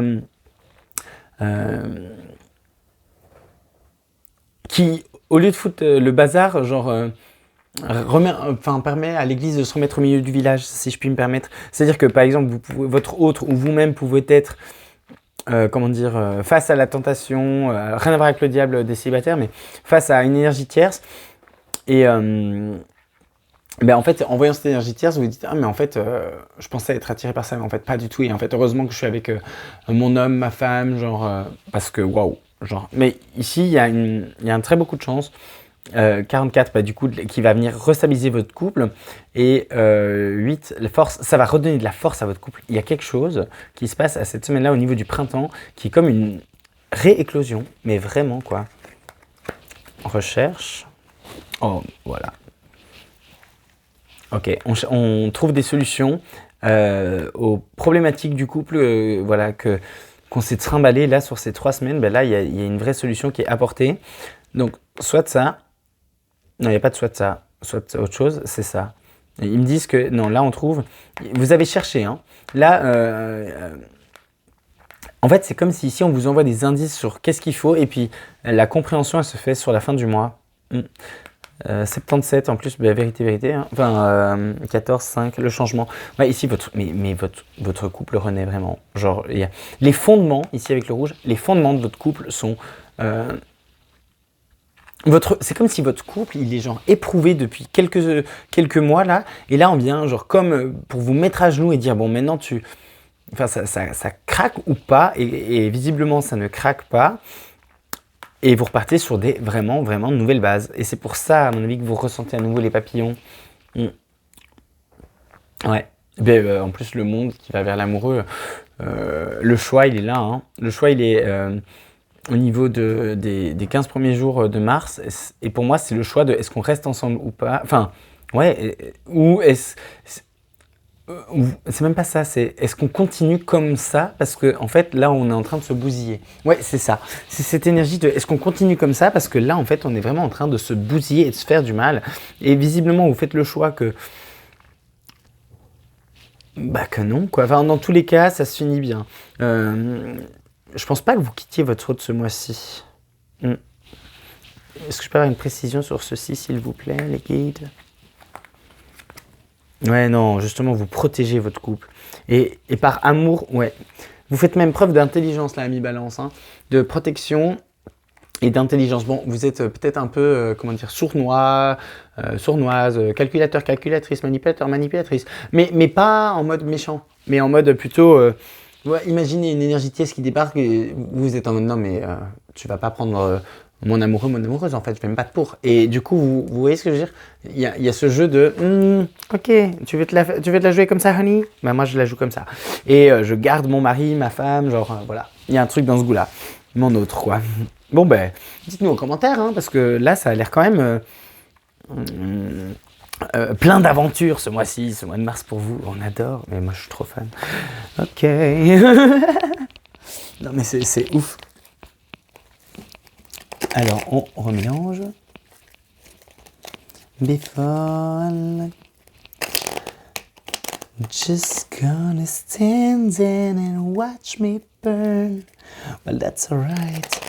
qui, au lieu de foutre le bazar, genre... permet à l'église de se remettre au milieu du village, si je puis me permettre. C'est-à-dire que, par exemple, votre autre ou vous-même pouvez être, face à la tentation, rien à voir avec le diable des célibataires, mais face à une énergie tierce. Et en fait, en voyant cette énergie tierce, vous vous dites « Ah, mais en fait, je pensais être attiré par ça, mais en fait, pas du tout. Et en fait, heureusement que je suis avec mon homme, ma femme, genre, parce que, waouh, genre. Mais ici, il y a un très beau coup de chance. 44, du coup, qui va venir restabiliser votre couple. Et 8, la force, ça va redonner de la force à votre couple. Il y a quelque chose qui se passe à cette semaine-là au niveau du printemps, qui est comme une rééclosion, mais vraiment, quoi. Recherche. Oh, voilà. Ok, on trouve des solutions aux problématiques du couple, voilà, qu'on s'est trimballé là sur ces 3 semaines. Ben là, il y a une vraie solution qui est apportée. Donc, soit ça. Non, il n'y a pas de soit de ça, soit autre chose, c'est ça. Et ils me disent que, non, là on trouve, vous avez cherché, hein. Là, en fait, c'est comme si ici on vous envoie des indices sur qu'est-ce qu'il faut, et puis la compréhension, elle se fait sur la fin du mois. 77 en plus, vérité, hein. Enfin, 14, 5, le changement. Ouais, ici, votre couple renaît vraiment. Genre, il y a les fondements, ici avec le rouge, les fondements de votre couple sont... c'est comme si votre couple, il est genre éprouvé depuis quelques mois là, et là on vient genre comme pour vous mettre à genoux et dire bon maintenant ça craque ou pas, et visiblement ça ne craque pas, et vous repartez sur des vraiment nouvelles bases. Et c'est pour ça à mon avis que vous ressentez à nouveau les papillons. Ouais. En plus le monde qui va vers l'amoureux, le choix il est là, hein. Le choix il est... au niveau des 15 premiers jours de mars, et pour moi c'est le choix de est-ce qu'on reste ensemble ou pas, enfin ouais, ou c'est même pas ça, c'est est-ce qu'on continue comme ça, parce que en fait là on est en train de se bousiller. Ouais, c'est ça, c'est cette énergie de est-ce qu'on continue comme ça, parce que là en fait on est vraiment en train de se bousiller et de se faire du mal, et visiblement vous faites le choix que non quoi, enfin dans tous les cas ça se finit bien. Je pense pas que vous quittiez votre autre ce mois-ci. Est-ce que je peux avoir une précision sur ceci, s'il vous plaît, les guides? Ouais, non, justement, vous protégez votre couple. Et par amour, ouais. Vous faites même preuve d'intelligence, là, ami Balance, hein, de protection et d'intelligence. Bon, vous êtes peut-être un peu, comment dire, sournois, sournoise, calculateur, calculatrice, manipulateur, manipulatrice. Mais pas en mode méchant, mais en mode plutôt... ouais, imaginez une énergie tiède qui débarque et vous êtes en mode non, mais tu vas pas prendre mon amoureux, mon amoureuse, en fait, je vais me battre pour. Et du coup, vous voyez ce que je veux dire? Il y a ce jeu de ok, tu veux te la jouer comme ça, honey? Bah, moi, je la joue comme ça. Et je garde mon mari, ma femme, genre, voilà. Il y a un truc dans ce goût-là. Mon autre, quoi. Bon, ben, dites-nous en commentaire, hein, parce que là, ça a l'air quand même plein d'aventures ce mois-ci, ce mois de mars pour vous. On adore, mais moi, je suis trop fan. Ok. Non, mais c'est ouf. Alors, on remélange. Before just gonna stand in and watch me burn. Well, that's alright.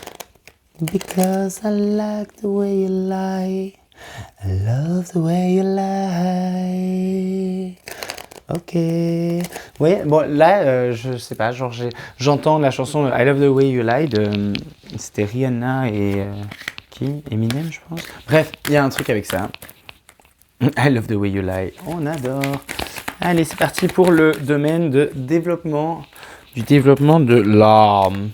Because I like the way you lie. I love the way you lie. Ok. Oui, bon, là, je sais pas, genre, j'entends la chanson I Love the Way You Lie de. C'était Rihanna et. Qui? Eminem, je pense. Bref, il y a un truc avec ça. I Love the Way You Lie. On adore. Allez, c'est parti pour le domaine de développement. Du développement de l'âme.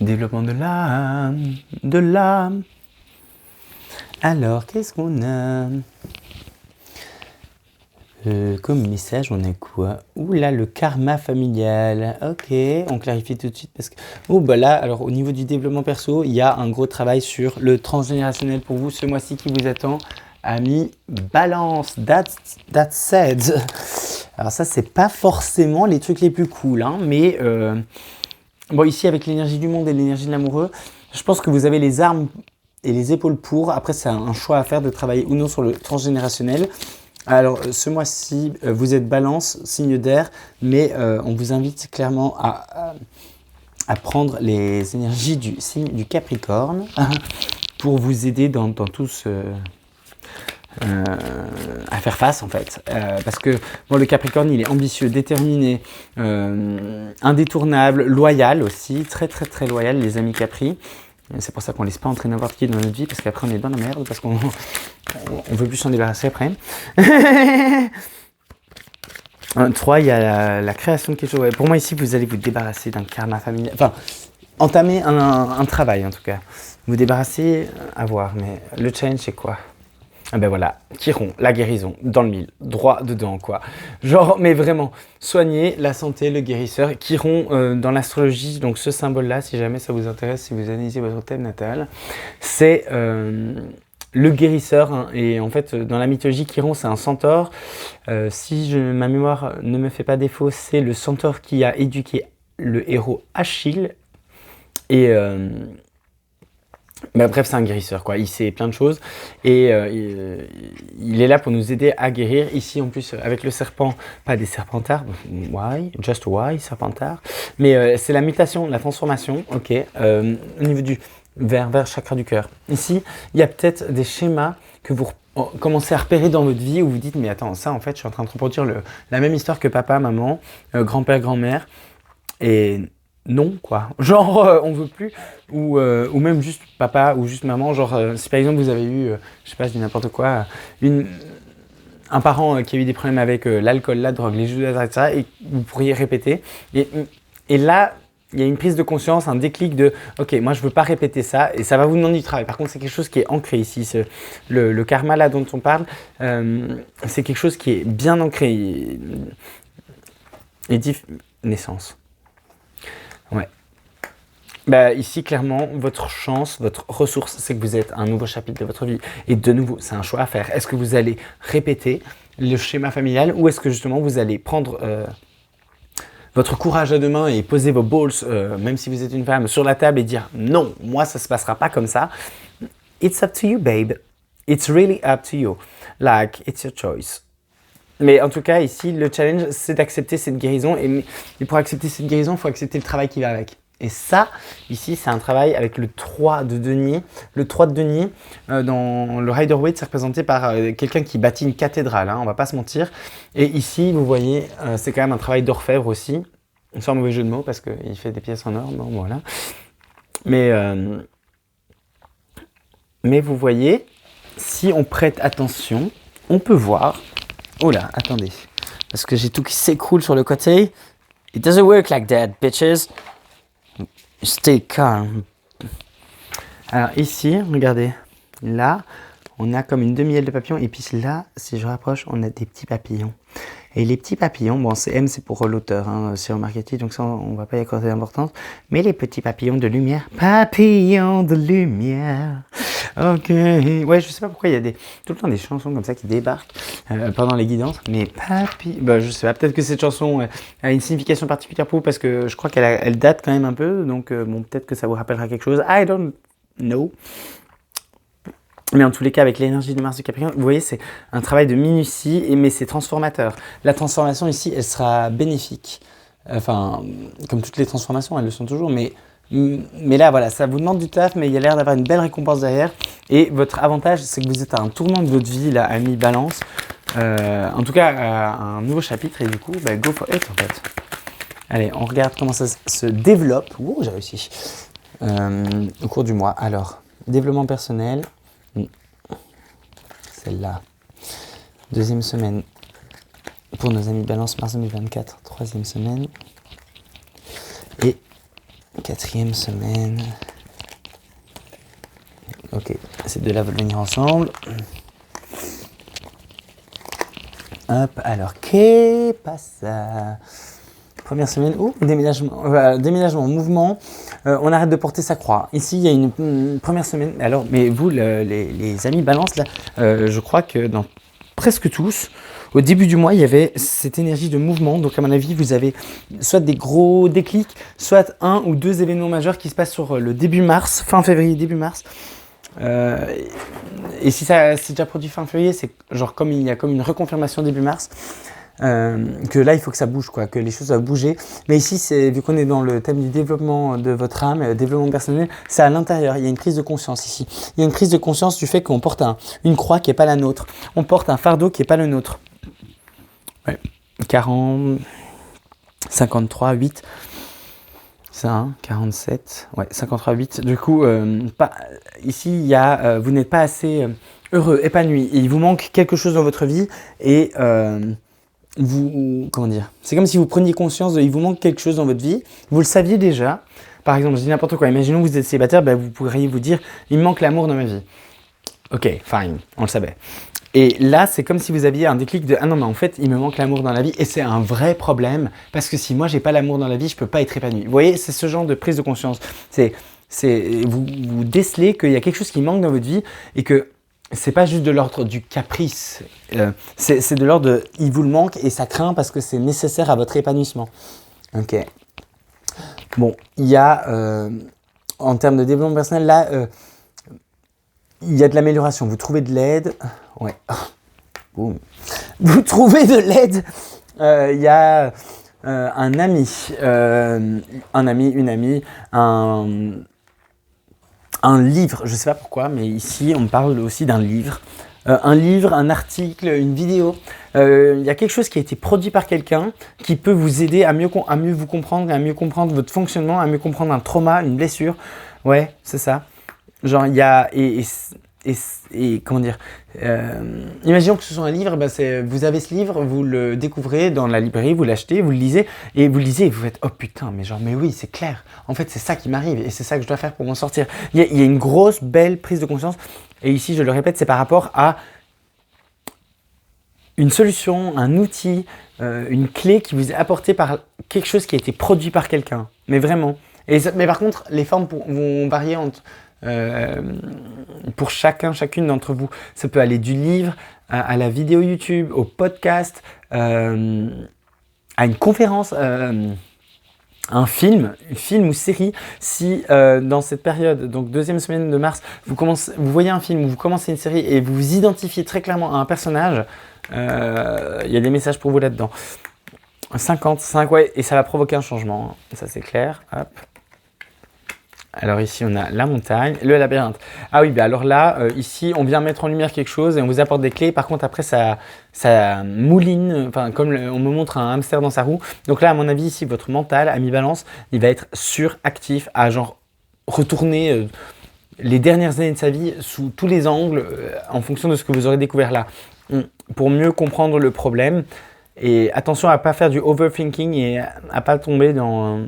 Développement de l'âme. De l'âme. Alors, qu'est-ce qu'on a comme message, on a quoi? Ouh là, le karma familial. Ok, on clarifie tout de suite parce que... Oh bah là, alors au niveau du développement perso, il y a un gros travail sur le transgénérationnel pour vous ce mois-ci qui vous attend. Ami Balance, that's said. Alors ça, c'est pas forcément les trucs les plus cool, hein, mais... Bon, ici, avec l'énergie du monde et l'énergie de l'amoureux, je pense que vous avez les armes et les épaules pour. Après, c'est un choix à faire de travailler ou non sur le transgénérationnel. Alors, ce mois-ci, vous êtes Balance, signe d'air, mais on vous invite clairement à prendre les énergies du signe du Capricorne pour vous aider dans tout ce... à faire face en fait, parce que bon, le Capricorne il est ambitieux, déterminé, indétournable, loyal aussi, très très très loyal les amis Capri. C'est pour ça qu'on laisse pas entrer n'importe qui dans notre vie, parce qu'après on est dans la merde, parce qu'on veut plus s'en débarrasser après. 3, il y a la création de quelque chose. Ouais, pour moi ici vous allez vous débarrasser d'un karma familial, enfin entamer un travail en tout cas, vous débarrasser à voir, mais le challenge c'est quoi? Ah ben voilà, Chiron, la guérison, dans le mille, droit dedans quoi. Genre, mais vraiment, soigner la santé, le guérisseur. Chiron, dans l'astrologie, donc ce symbole-là, si jamais ça vous intéresse, si vous analysez votre thème natal, c'est le guérisseur. Hein, et en fait, dans la mythologie, Chiron, c'est un centaure. Si ma mémoire ne me fait pas défaut, c'est le centaure qui a éduqué le héros Achille. Et... bah, bref, c'est un guérisseur, quoi. Il sait plein de choses et il est là pour nous aider à guérir. Ici, en plus, avec le serpent, pas des serpentards, why, just why, serpentard. Mais c'est la mutation, la transformation, ok, au niveau du vers chakra du cœur. Ici, il y a peut-être des schémas que vous commencez à repérer dans votre vie où vous dites, mais attends, ça, en fait, je suis en train de reproduire la même histoire que papa, maman, grand-père, grand-mère. Et... non quoi, genre on veut plus, ou même juste papa ou juste maman, genre si par exemple vous avez eu, je sais pas, je dis n'importe quoi, un parent qui a eu des problèmes avec l'alcool, la drogue, les jeux d'hasard, etc., et vous pourriez répéter, et là il y a une prise de conscience, un déclic de ok, moi je veux pas répéter ça, et ça va vous demander du travail. Par contre c'est quelque chose qui est ancré ici, le karma là dont on parle, c'est quelque chose qui est bien ancré, et naissance. Ouais. Bah, ici, clairement, votre chance, votre ressource, c'est que vous êtes un nouveau chapitre de votre vie. Et de nouveau, c'est un choix à faire. Est-ce que vous allez répéter le schéma familial ou est-ce que justement vous allez prendre votre courage à deux mains et poser vos balls, même si vous êtes une femme, sur la table et dire non, moi ça se passera pas comme ça. It's up to you, babe. It's really up to you. Like, it's your choice. Mais en tout cas, ici, le challenge, c'est d'accepter cette guérison. Et pour accepter cette guérison, il faut accepter le travail qui va avec. Et ça, ici, c'est un travail avec le 3 de denier. Le 3 de denier, dans le Rider-Waite, c'est représenté par quelqu'un qui bâtit une cathédrale, hein, on va pas se mentir. Et ici, vous voyez, c'est quand même un travail d'orfèvre aussi, sans mauvais jeu de mots, parce qu'il fait des pièces en or, bon, voilà. Mais vous voyez, si on prête attention, on peut voir... Oh là, attendez, parce que j'ai tout qui s'écroule sur le côté. It doesn't work like that, bitches. Stay calm. Alors ici, regardez, là, on a comme une demi-aile de papillon, et puis là, si je rapproche, on a des petits papillons. Et les petits papillons, bon, M, c'est pour l'auteur, hein, sur Marketing, donc ça, on va pas y accorder d'importance. Mais les petits papillons de lumière, papillons de lumière. Ok, ouais, je sais pas pourquoi il y a tout le temps des chansons comme ça qui débarquent pendant les guidances, mais je sais pas, peut-être que cette chanson a une signification particulière pour vous parce que je crois qu'elle date quand même un peu, donc bon, peut-être que ça vous rappellera quelque chose. I don't know. Mais en tous les cas, avec l'énergie de Mars de Capricorne, vous voyez, c'est un travail de minutie, mais c'est transformateur. La transformation ici, elle sera bénéfique. Enfin, comme toutes les transformations, elles le sont toujours, mais là, voilà, ça vous demande du taf, mais il y a l'air d'avoir une belle récompense derrière. Et votre avantage, c'est que vous êtes à un tournant de votre vie, là, ami Balance. En tout cas, à un nouveau chapitre, et du coup, go for it, en fait. Allez, on regarde comment ça se développe. Ouh, j'ai réussi. Au cours du mois. Alors, développement personnel. Celle-là. Deuxième semaine pour nos amis Balance, mars 2024. Troisième semaine. Et quatrième semaine. Ok, ces deux-là vont venir ensemble. Hop, alors, qu'est-ce ça? Première semaine, déménagement, mouvement, on arrête de porter sa croix. Ici, il y a une première semaine. Alors, mais vous, les amis Balance, là, je crois que dans presque tous, au début du mois, il y avait cette énergie de mouvement. Donc, à mon avis, vous avez soit des gros déclics, soit un ou deux événements majeurs qui se passent sur le début mars, fin février, début mars. Et si ça s'est déjà produit fin février, c'est genre comme il y a comme une reconfirmation début mars. Que là il faut que ça bouge, quoi, que les choses doivent bouger. Mais ici, vu qu'on est dans le thème du développement de votre âme, développement personnel, c'est à l'intérieur. Il y a une prise de conscience ici. Il y a une prise de conscience du fait qu'on porte une croix qui n'est pas la nôtre. On porte un fardeau qui n'est pas le nôtre. Ouais. 40, 53, 8. Ça, hein, 47, ouais, 53, 8. Du coup, ici, il y a, vous n'êtes pas assez heureux, épanoui. Il vous manque quelque chose dans votre vie et comment dire, c'est comme si vous preniez conscience il vous manque quelque chose dans votre vie, vous le saviez déjà. Par exemple, je dis n'importe quoi, imaginons que vous êtes célibataire, vous pourriez vous dire, il me manque l'amour dans ma vie. Ok, fine, on le savait. Et là, c'est comme si vous aviez un déclic de « Ah non, mais en fait, il me manque l'amour dans la vie. » Et c'est un vrai problème, parce que si moi, j'ai pas l'amour dans la vie, je peux pas être épanoui. Vous voyez, c'est ce genre de prise de conscience. Vous décelez qu'il y a quelque chose qui manque dans votre vie et que c'est pas juste de l'ordre du caprice. C'est de l'ordre de « Il vous le manque et ça craint parce que c'est nécessaire à votre épanouissement. » Ok. Bon, il y a, en termes de développement personnel, là, il y a de l'amélioration. Vous trouvez de l'aide. Ouais. Boum. Vous trouvez de l'aide. Il y a un ami, une amie, un livre. Je ne sais pas pourquoi, mais ici, on me parle aussi d'un livre. Un livre, un article, une vidéo. Il y a quelque chose qui a été produit par quelqu'un qui peut vous aider à mieux vous comprendre, à mieux comprendre votre fonctionnement, à mieux comprendre un trauma, une blessure. Ouais, c'est ça. Genre, il y a... Et comment dire, imaginons que ce soit un livre, vous avez ce livre, vous le découvrez dans la librairie, vous l'achetez, vous le lisez et vous faites « Oh putain, mais oui, c'est clair, en fait c'est ça qui m'arrive et c'est ça que je dois faire pour m'en sortir. » Il y a une grosse, belle prise de conscience et ici, je le répète, c'est par rapport à une solution, un outil, une clé qui vous est apportée par quelque chose qui a été produit par quelqu'un, mais vraiment. Mais par contre, les formes vont varier pour chacune d'entre vous. Ça peut aller du livre à la vidéo YouTube, au podcast, à une conférence, un film ou série. Si dans cette période, donc deuxième semaine de mars, vous voyez un film ou vous commencez une série et vous vous identifiez très clairement à un personnage, Il y a des messages pour vous là-dedans. 55, ouais, et ça va provoquer un changement, hein. Ça c'est clair. Hop. Alors ici on a la montagne, le labyrinthe. Ah oui, bah alors là, ici on vient mettre en lumière quelque chose et on vous apporte des clés. Par contre après ça mouline, enfin comme on me montre un hamster dans sa roue. Donc là à mon avis ici votre mental à mi-balance, il va être suractif à genre retourner les dernières années de sa vie sous tous les angles en fonction de ce que vous aurez découvert là. Pour mieux comprendre le problème. Et attention à ne pas faire du overthinking et à ne pas tomber dans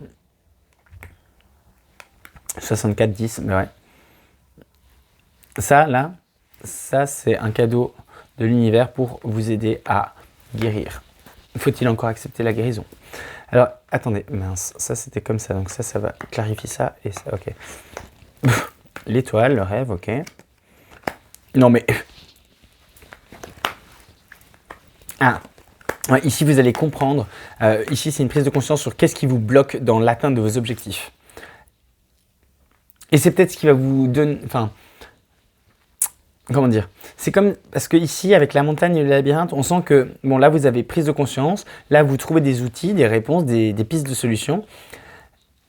64-10, mais ouais. Ça, là, ça c'est un cadeau de l'univers pour vous aider à guérir. Faut-il encore accepter la guérison? Alors, attendez, mince, ça c'était comme ça, donc ça va clarifier ça et ça, ok. L'étoile, le rêve, ok. Non mais... Ah, ouais, ici vous allez comprendre, ici c'est une prise de conscience sur qu'est-ce qui vous bloque dans l'atteinte de vos objectifs. Et c'est peut-être ce qui va vous donner, enfin, comment dire, c'est comme, parce que ici avec la montagne et le labyrinthe, on sent que, bon là vous avez prise de conscience, là vous trouvez des outils, des réponses, des pistes de solutions.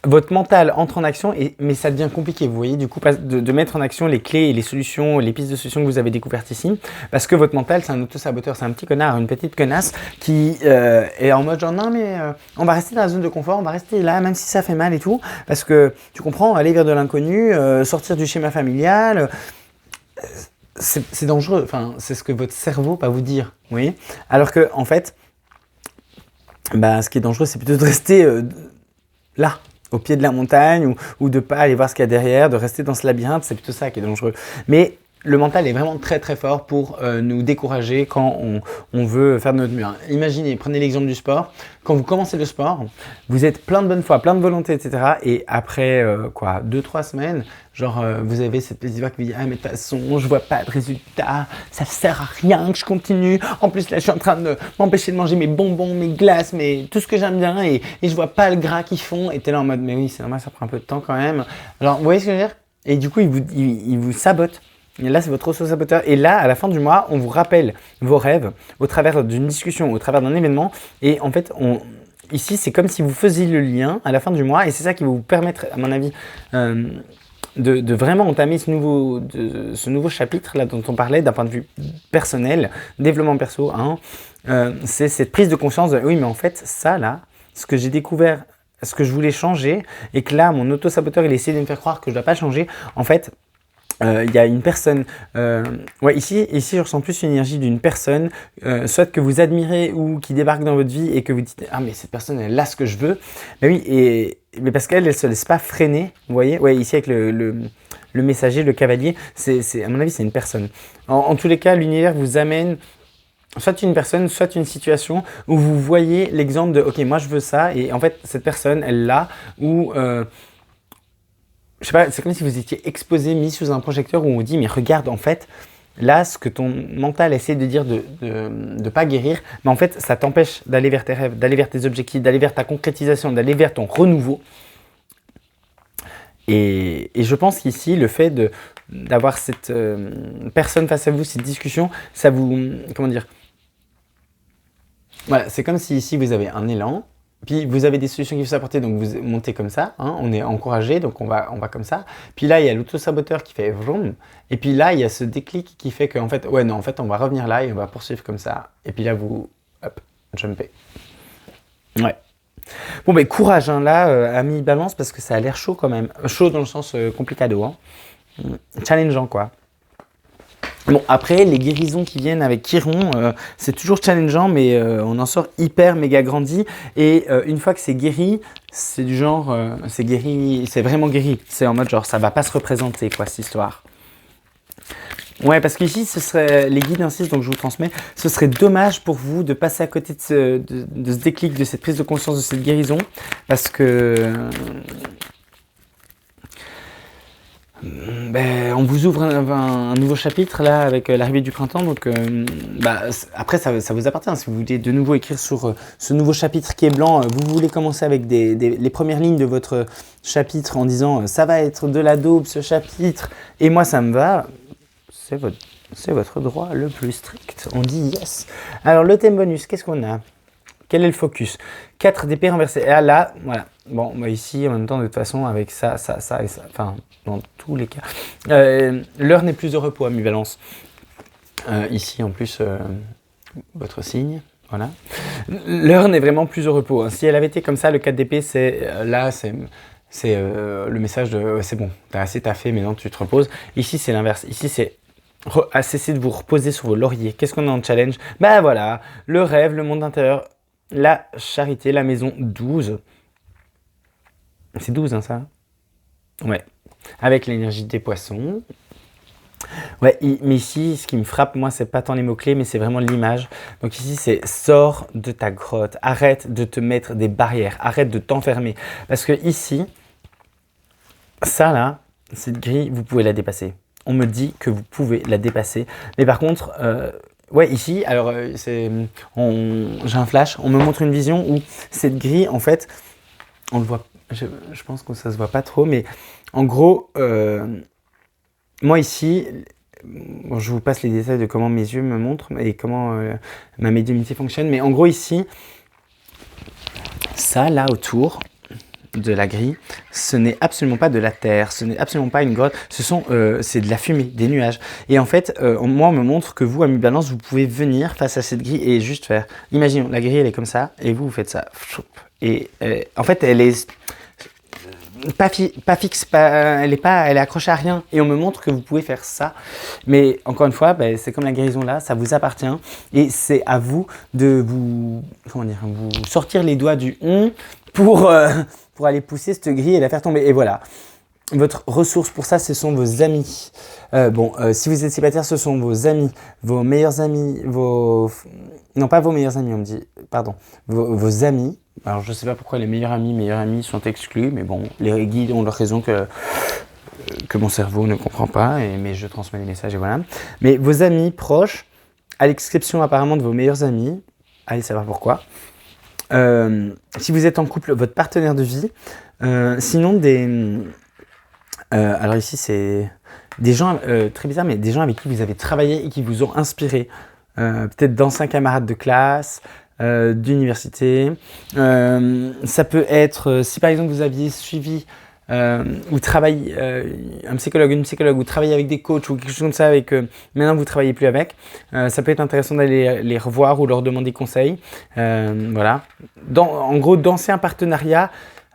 Votre mental entre en action, mais ça devient compliqué, vous voyez, du coup, de mettre en action les clés et les solutions, les pistes de solutions que vous avez découvertes ici, parce que votre mental, c'est un auto-saboteur, c'est un petit connard, une petite connasse qui est en mode genre, non mais on va rester dans la zone de confort, on va rester là, même si ça fait mal et tout, parce que, tu comprends, aller vers de l'inconnu, sortir du schéma familial, c'est dangereux, enfin, c'est ce que votre cerveau va vous dire, vous voyez, alors que, en fait, bah, ce qui est dangereux, c'est plutôt de rester là, au pied de la montagne ou de ne pas aller voir ce qu'il y a derrière, de rester dans ce labyrinthe, c'est plutôt ça qui est dangereux. Mais le mental est vraiment très très fort pour nous décourager quand on veut faire de notre mieux. Imaginez, prenez l'exemple du sport. Quand vous commencez le sport, vous êtes plein de bonne foi, plein de volonté, etc. Et après 2-3 semaines, genre vous avez cette petite voix qui vous dit « Ah mais de toute façon, je vois pas de résultat, ça sert à rien que je continue. En plus là, je suis en train de m'empêcher de manger mes bonbons, mes glaces, tout ce que j'aime bien et je vois pas le gras qu'ils font. » Et t'es là en mode « Mais oui, c'est normal, ça prend un peu de temps quand même. » Alors, vous voyez ce que je veux dire? Et du coup, il vous sabote. Et là, c'est votre auto-saboteur. Et là, à la fin du mois, on vous rappelle vos rêves au travers d'une discussion, au travers d'un événement. Et en fait, ici, c'est comme si vous faisiez le lien à la fin du mois. Et c'est ça qui va vous permettre, à mon avis, de vraiment entamer ce nouveau chapitre là dont on parlait d'un point de vue personnel, développement perso. Hein. C'est cette prise de conscience de oui, mais en fait, ça là, ce que j'ai découvert, ce que je voulais changer, et que là, mon auto-saboteur, il essaie de me faire croire que je ne dois pas changer. En fait, il y a une personne, ouais, ici je ressens plus une énergie d'une personne, soit que vous admirez ou qui débarque dans votre vie et que vous dites « Ah mais cette personne elle a ce que je veux ». Mais oui, mais parce qu'elle ne se laisse pas freiner, vous voyez. Ouais, ici avec le messager, le cavalier, à mon avis c'est une personne. En tous les cas, l'univers vous amène soit une personne, soit une situation où vous voyez l'exemple de « Ok, moi je veux ça » et en fait cette personne elle l'a ou... je sais pas, c'est comme si vous étiez exposé, mis sous un projecteur où on vous dit mais regarde en fait, là ce que ton mental essaie de dire de ne pas guérir, mais en fait ça t'empêche d'aller vers tes rêves, d'aller vers tes objectifs, d'aller vers ta concrétisation, d'aller vers ton renouveau. Et je pense qu'ici le fait d'avoir cette personne face à vous, cette discussion, ça vous, comment dire, voilà, c'est comme si ici vous avez un élan. Puis vous avez des solutions qui vous apporter, donc vous montez comme ça, hein, on est encouragé, donc on va comme ça. Puis là, il y a l'auto-saboteur qui fait vroom. Et puis là, il y a ce déclic qui fait qu'en fait, ouais, non, en fait, on va revenir là et on va poursuivre comme ça. Et puis là, vous, hop, jumpez. Ouais. Bon, ben courage, hein, là, à mi-balance, parce que ça a l'air chaud quand même. Chaud dans le sens complicado, hein. Challengeant, quoi. Bon, après, les guérisons qui viennent avec Chiron, c'est toujours challengeant, mais on en sort hyper méga grandi. Et une fois que c'est guéri, c'est du genre, c'est guéri, c'est vraiment guéri. C'est en mode genre, ça va pas se représenter, quoi, cette histoire. Ouais, parce qu'ici, ce serait, les guides insistent, donc je vous transmets, ce serait dommage pour vous de passer à côté de ce déclic, de cette prise de conscience, de cette guérison, parce que... on vous ouvre un nouveau chapitre là avec l'arrivée du printemps, donc après ça vous appartient. Si vous voulez de nouveau écrire sur ce nouveau chapitre qui est blanc, vous voulez commencer avec les premières lignes de votre chapitre en disant ça va être de la daube ce chapitre et moi ça me va, c'est c'est votre droit le plus strict. On dit yes. Alors, le thème bonus, qu'est-ce qu'on a? Quel est le focus? 4 d'épée renversée. Et là, voilà. Bon, bah ici, en même temps, de toute façon, avec ça et ça, enfin, dans tous les cas. L'heure n'est plus au repos, ambivalence. Ici, en plus, votre signe. Voilà. L'heure n'est vraiment plus au repos. Hein. Si elle avait été comme ça, le 4 d'épée, c'est le message de c'est bon, t'as assez taffé, maintenant tu te reposes. Ici, c'est l'inverse. Ici, c'est cesser de vous reposer sur vos lauriers. Qu'est-ce qu'on a en challenge? Bah voilà, le rêve, le monde intérieur, la charité, la maison 12. C'est 12, hein, ça? Ouais. Avec l'énergie des poissons. Ouais, mais ici, ce qui me frappe, moi, c'est pas tant les mots-clés, mais c'est vraiment l'image. Donc ici, c'est sors de ta grotte, arrête de te mettre des barrières, arrête de t'enfermer. Parce que ici, ça là, cette grille, vous pouvez la dépasser. On me dit que vous pouvez la dépasser. Mais par contre, ouais, ici, alors j'ai un flash, on me montre une vision où cette grille, en fait, on le voit, je pense que ça se voit pas trop, mais en gros, moi ici, bon, je vous passe les détails de comment mes yeux me montrent et comment ma médiumnité fonctionne, mais en gros ici, ça là autour de la grille, ce n'est absolument pas de la terre, ce n'est absolument pas une grotte, c'est de la fumée, des nuages. Et en fait, moi on me montre que vous, à mi-balance, vous pouvez venir face à cette grille et juste faire, imaginons, la grille elle est comme ça, et vous faites ça, et en fait elle est pas fixe, elle est accrochée à rien, et on me montre que vous pouvez faire ça. Mais encore une fois, ben, c'est comme la guérison là, ça vous appartient, et c'est à vous de vous sortir les doigts du pour aller pousser cette grille et la faire tomber. Et voilà, votre ressource pour ça, ce sont vos amis. Si vous êtes célibataire, ce sont vos amis, vos meilleurs amis, non pas vos meilleurs amis, on me dit, pardon, vos amis. Alors je ne sais pas pourquoi les meilleurs amis sont exclus, mais bon, les guides ont leur raison que mon cerveau ne comprend pas, mais je transmets les messages et voilà. Mais vos amis proches, à l'exception apparemment de vos meilleurs amis, allez savoir pourquoi. Si vous êtes en couple, votre partenaire de vie, sinon alors ici c'est des gens très bizarres, mais des gens avec qui vous avez travaillé et qui vous ont inspiré, peut-être d'anciens camarades de classe, d'université. Ça peut être, si par exemple vous aviez suivi ou travaillé, un psychologue, une psychologue, ou travaillez avec des coachs ou quelque chose comme ça, maintenant vous ne travaillez plus avec, ça peut être intéressant d'aller les revoir ou leur demander conseil. Voilà. En gros, d'anciens partenariats,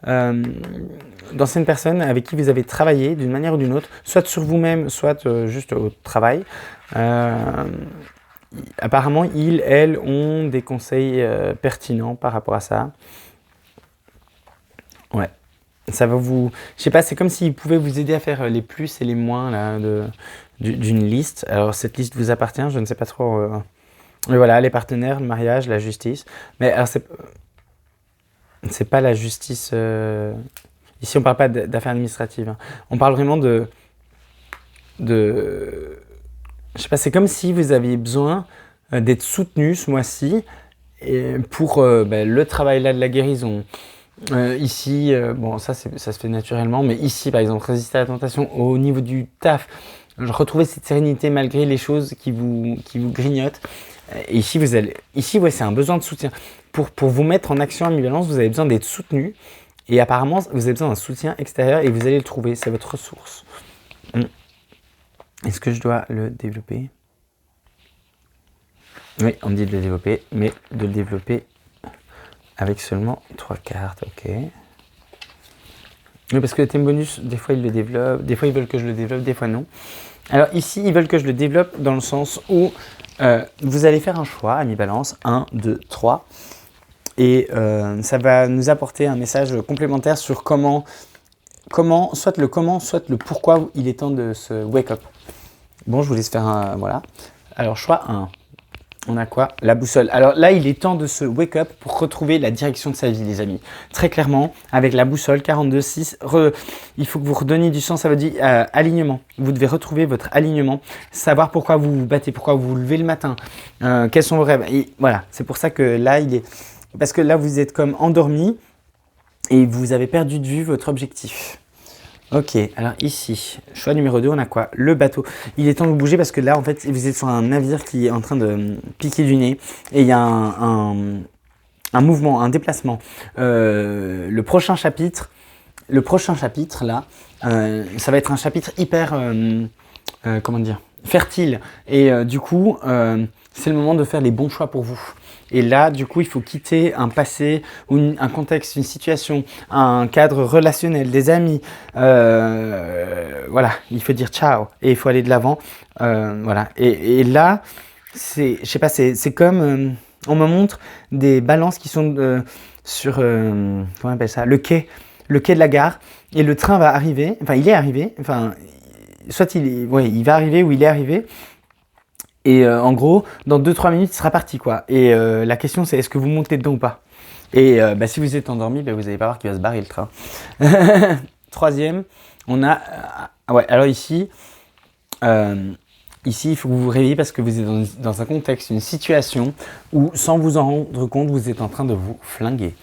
d'anciennes personnes avec qui vous avez travaillé d'une manière ou d'une autre, soit sur vous-même, soit juste au travail. Apparemment, elles ont des conseils pertinents par rapport à ça. Ouais. Ça va vous... Je sais pas, c'est comme s'ils pouvaient vous aider à faire les plus et les moins là, d'une liste. Alors, cette liste vous appartient, je ne sais pas trop... Mais voilà, les partenaires, le mariage, la justice. Mais alors, c'est pas la justice... Ici, on parle pas d'affaires administratives. Hein. On parle vraiment de... Je sais pas, c'est comme si vous aviez besoin d'être soutenu ce mois-ci pour le travail là de la guérison. Ici, bon, ça se fait naturellement, mais ici, par exemple, résister à la tentation au niveau du taf, retrouver cette sérénité malgré les choses qui vous grignotent. Et ici, ouais, c'est un besoin de soutien. Pour vous mettre en action à mi-balance, vous avez besoin d'être soutenu. Et apparemment, vous avez besoin d'un soutien extérieur et vous allez le trouver. C'est votre ressource. Est-ce que je dois le développer? Oui, on me dit de le développer, mais de le développer avec seulement 3 cartes, ok. Oui, parce que le thème bonus, des fois ils le développent, des fois ils veulent que je le développe, des fois non. Alors ici, ils veulent que je le développe dans le sens où vous allez faire un choix à mi-balance, 1, 2, 3. Et ça va nous apporter un message complémentaire sur soit le pourquoi il est temps de se wake up. Bon, je vous laisse faire un... Voilà. Alors, choix 1. On a quoi? La boussole. Alors là, il est temps de se wake up pour retrouver la direction de sa vie, les amis. Très clairement, avec la boussole 42.6, il faut que vous redonniez du sens, ça veut dire alignement. Vous devez retrouver votre alignement, savoir pourquoi vous vous battez, pourquoi vous vous levez le matin, quels sont vos rêves. Et voilà, c'est pour ça que là, parce que là, vous êtes comme endormi et vous avez perdu de vue votre objectif. Ok, alors ici, choix numéro 2, on a quoi? Le bateau. Il est temps de bouger parce que là, en fait, vous êtes sur un navire qui est en train de piquer du nez et il y a un mouvement, un déplacement. Le prochain chapitre, là, ça va être un chapitre hyper, comment dire, fertile. Et du coup, c'est le moment de faire les bons choix pour vous. Et là, du coup, il faut quitter un passé, ou un contexte, une situation, un cadre relationnel, des amis. Voilà, il faut dire ciao et il faut aller de l'avant. Voilà. Et là, je sais pas, c'est comme, on me montre des balances qui sont sur, comment on appelle ça, le quai de la gare. Et le train va arriver, enfin, il est arrivé, enfin, soit il va arriver ou il est arrivé. Et en gros, dans 2-3 minutes, il sera parti, quoi. Et la question, c'est est-ce que vous montez dedans ou pas? Et si vous êtes endormi, vous n'allez pas voir qu'il va se barrer le train. Troisième, on a... ouais, alors ici, il faut que vous vous réveillez parce que vous êtes dans un contexte, une situation où, sans vous en rendre compte, vous êtes en train de vous flinguer.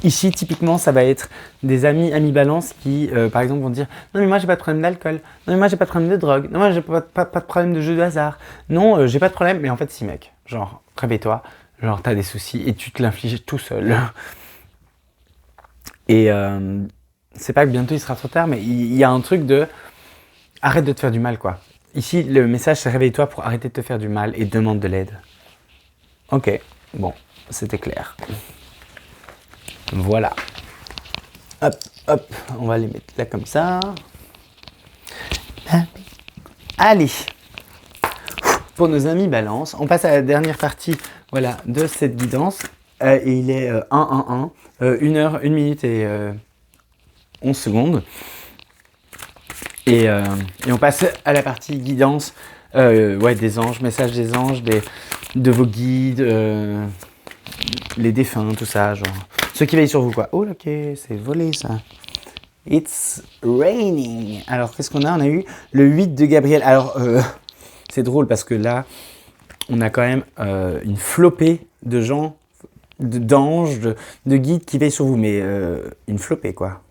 Ici, typiquement, ça va être des amis balance qui, par exemple, vont dire « Non, mais moi, j'ai pas de problème d'alcool. Non, mais moi, j'ai pas de problème de drogue. Non, moi, j'ai pas de problème de jeu de hasard. Non, j'ai pas de problème. » Mais en fait, si, mec, genre, réveille-toi. Genre, t'as des soucis et tu te l'infliges tout seul. Et c'est pas que bientôt, il sera trop tard, mais il y a un truc de « Arrête de te faire du mal, quoi. » Ici, le message, c'est « Réveille-toi pour arrêter de te faire du mal et demande de l'aide. » Ok, bon, c'était clair. Voilà. Hop, hop, on va les mettre là comme ça. Allez. Pour nos amis balance, on passe à la dernière partie, voilà, de cette guidance. Et il est 1-1-1, 1 heure, 1 minute et 11 secondes. Et on passe à la partie guidance, ouais, des anges, messages des anges, de vos guides, les défunts, tout ça, genre. Ceux qui veillent sur vous, quoi. Oh, ok, c'est volé, ça. It's raining. Alors, qu'est-ce qu'on a? On a eu le 8 de Gabriel. Alors, c'est drôle parce que là, on a quand même une flopée de gens, d'anges, de guides qui veillent sur vous. Mais une flopée, quoi.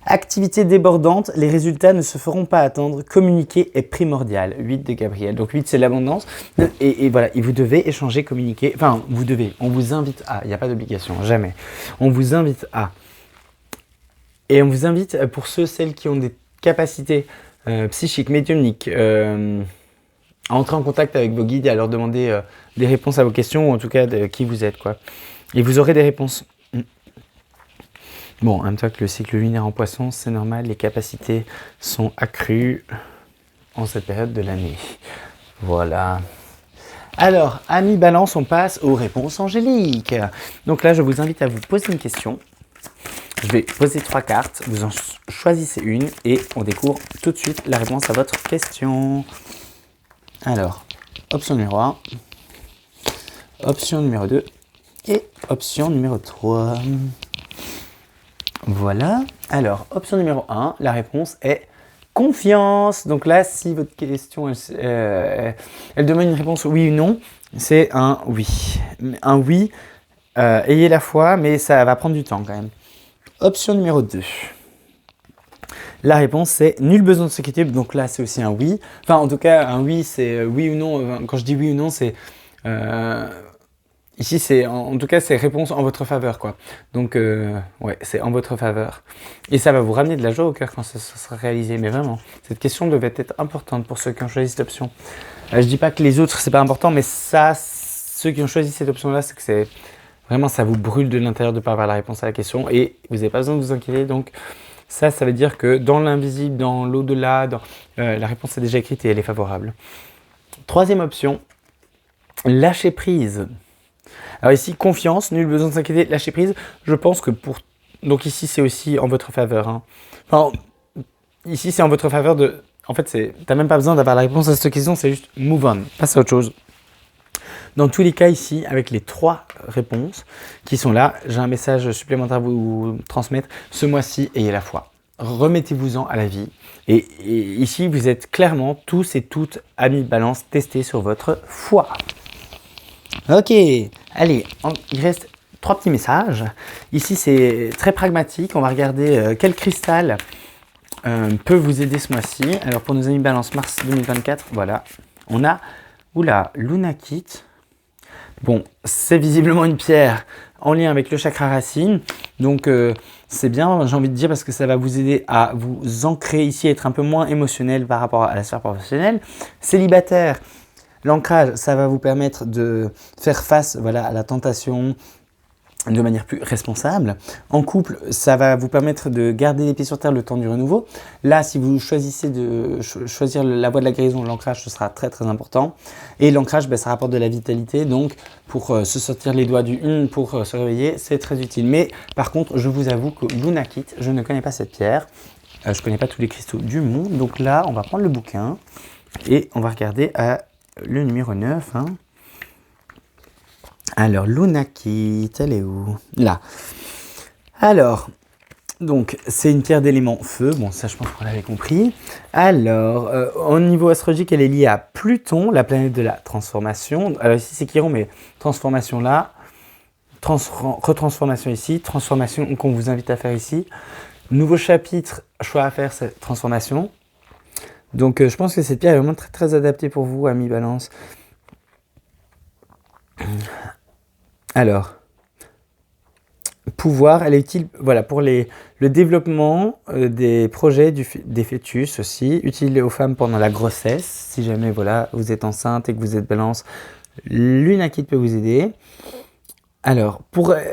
Activité débordante, les résultats ne se feront pas attendre. Communiquer est primordial. 8 de Gabriel. Donc 8, c'est l'abondance. Et voilà, et vous devez échanger, communiquer. Enfin, vous devez. On vous invite à. Il n'y a pas d'obligation, jamais. On vous invite à. Et on vous invite, pour celles qui ont des capacités psychiques, médiumniques, à entrer en contact avec vos guides et à leur demander des réponses à vos questions, ou en tout cas de qui vous êtes, quoi. Et vous aurez des réponses. Bon, en même temps que le cycle lunaire en poisson, c'est normal, les capacités sont accrues en cette période de l'année. Voilà. Alors, amis balance, on passe aux réponses angéliques. Donc là, je vous invite à vous poser une question. Je vais poser 3 cartes, vous en choisissez une et on découvre tout de suite la réponse à votre question. Alors, option numéro 1, option numéro 2 et option numéro 3. Voilà. Alors, option numéro 1, la réponse est confiance. Donc là, si votre question, elle demande une réponse oui ou non, c'est un oui. Un oui, ayez la foi, mais ça va prendre du temps quand même. Option numéro 2. La réponse, c'est nul besoin de s'inquiéter. Donc là, c'est aussi un oui. Enfin, en tout cas, un oui, c'est oui ou non. Quand je dis oui ou non, c'est... ici, c'est en tout cas, c'est réponse en votre faveur, quoi. Donc, ouais, c'est en votre faveur. Et ça va vous ramener de la joie au cœur quand ça sera réalisé. Mais vraiment, cette question devait être importante pour ceux qui ont choisi cette option. Je dis pas que les autres, c'est pas important, mais ça, ceux qui ont choisi cette option-là, c'est que c'est... Vraiment, ça vous brûle de l'intérieur de ne pas avoir la réponse à la question et vous n'avez pas besoin de vous inquiéter. Donc, ça veut dire que dans l'invisible, dans l'au-delà, la réponse est déjà écrite et elle est favorable. Troisième option, lâcher prise. Alors ici, confiance, nul besoin de s'inquiéter, lâcher prise. Je pense que pour... Donc ici, c'est aussi en votre faveur. Hein. Enfin, ici, c'est en votre faveur de... En fait, tu n'as même pas besoin d'avoir la réponse à cette question, c'est juste move on, passe à autre chose. Dans tous les cas ici, avec les 3 réponses qui sont là, j'ai un message supplémentaire à vous transmettre. Ce mois-ci, ayez la foi. Remettez-vous-en à la vie. Et ici, vous êtes clairement tous et toutes, amis balance, testés sur votre foi. Ok, allez, il reste 3 petits messages. Ici, c'est très pragmatique. On va regarder quel cristal peut vous aider ce mois-ci. Alors, pour nos amis Balance mars 2024, voilà, on a, oula, Lunakit. Bon, c'est visiblement une pierre en lien avec le chakra racine. Donc, c'est bien, j'ai envie de dire, parce que ça va vous aider à vous ancrer ici, être un peu moins émotionnel par rapport à la sphère professionnelle. Célibataire, l'ancrage, ça va vous permettre de faire face, voilà, à la tentation de manière plus responsable. En couple, ça va vous permettre de garder les pieds sur terre le temps du renouveau. Là, si vous choisissez de choisir la voie de la guérison, l'ancrage, ce sera très très important. Et l'ancrage, ça rapporte de la vitalité. Donc, pour se sortir les doigts du pour se réveiller, c'est très utile. Mais par contre, je vous avoue que Lunakit, je ne connais pas cette pierre. Je ne connais pas tous les cristaux du monde. Donc là, on va prendre le bouquin et on va regarder le numéro 9. Alors, Lunakit, elle est où? Là. Alors, donc, c'est une pierre d'élément feu. Bon, ça, je pense qu'on l'avait compris. Alors, au niveau astrologique, elle est liée à Pluton, la planète de la transformation. Alors, ici, c'est Chiron, mais transformation là. Retransformation ici. Transformation qu'on vous invite à faire ici. Nouveau chapitre, choix à faire, c'est transformation. Donc, je pense que cette pierre est vraiment très, très adaptée pour vous, amis Balance. Alors, pouvoir, elle est utile voilà, pour le développement des projets des fœtus aussi, utile aux femmes pendant la grossesse, si jamais voilà, vous êtes enceinte et que vous êtes Balance, Lunakit peut vous aider. Alors,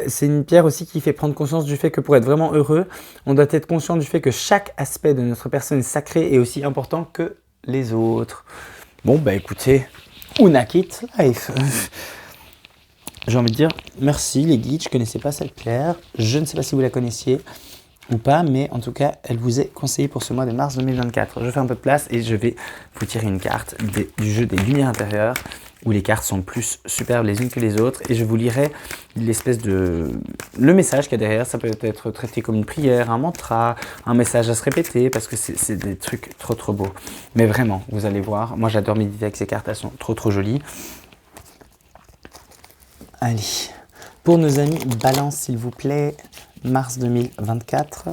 c'est une pierre aussi qui fait prendre conscience du fait que pour être vraiment heureux, on doit être conscient du fait que chaque aspect de notre personne est sacré et aussi important que les autres. Bon, écoutez, Lunakit Life. J'ai envie de dire merci les guides, je ne connaissais pas cette pierre, je ne sais pas si vous la connaissiez ou pas, mais en tout cas, elle vous est conseillée pour ce mois de mars 2024. Je fais un peu de place et je vais vous tirer une carte du jeu des lumières intérieures, où les cartes sont plus superbes les unes que les autres, et je vous lirai le message qu'il y a derrière. Ça peut être traité comme une prière, un mantra, un message à se répéter, parce que c'est des trucs trop trop beaux. Mais vraiment, vous allez voir, moi j'adore méditer avec ces cartes, elles sont trop trop jolies. Allez, pour nos amis Balance, s'il vous plaît, mars 2024.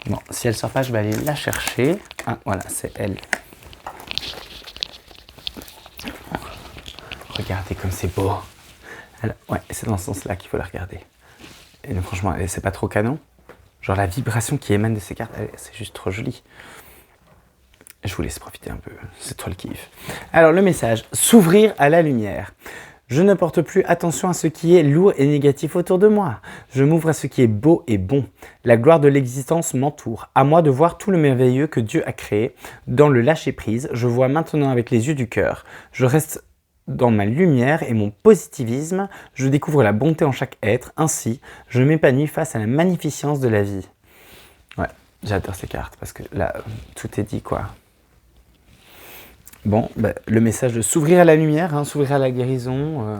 Bon, si elle ne sort pas, je vais aller la chercher. Ah, voilà, c'est elle. Regardez comme c'est beau. Alors, ouais, c'est dans ce sens-là qu'il faut la regarder. Et franchement, c'est pas trop canon. Genre la vibration qui émane de ces cartes, c'est juste trop joli. Je vous laisse profiter un peu, c'est trop le kiff. Alors le message, s'ouvrir à la lumière. Je ne porte plus attention à ce qui est lourd et négatif autour de moi. Je m'ouvre à ce qui est beau et bon. La gloire de l'existence m'entoure. À moi de voir tout le merveilleux que Dieu a créé. Dans le lâcher-prise, je vois maintenant avec les yeux du cœur. Je reste dans ma lumière et mon positivisme. Je découvre la bonté en chaque être. Ainsi, je m'épanouis face à la magnificence de la vie. Ouais, j'adore ces cartes parce que là, tout est dit quoi. Bon, le message de s'ouvrir à la lumière, s'ouvrir à la guérison.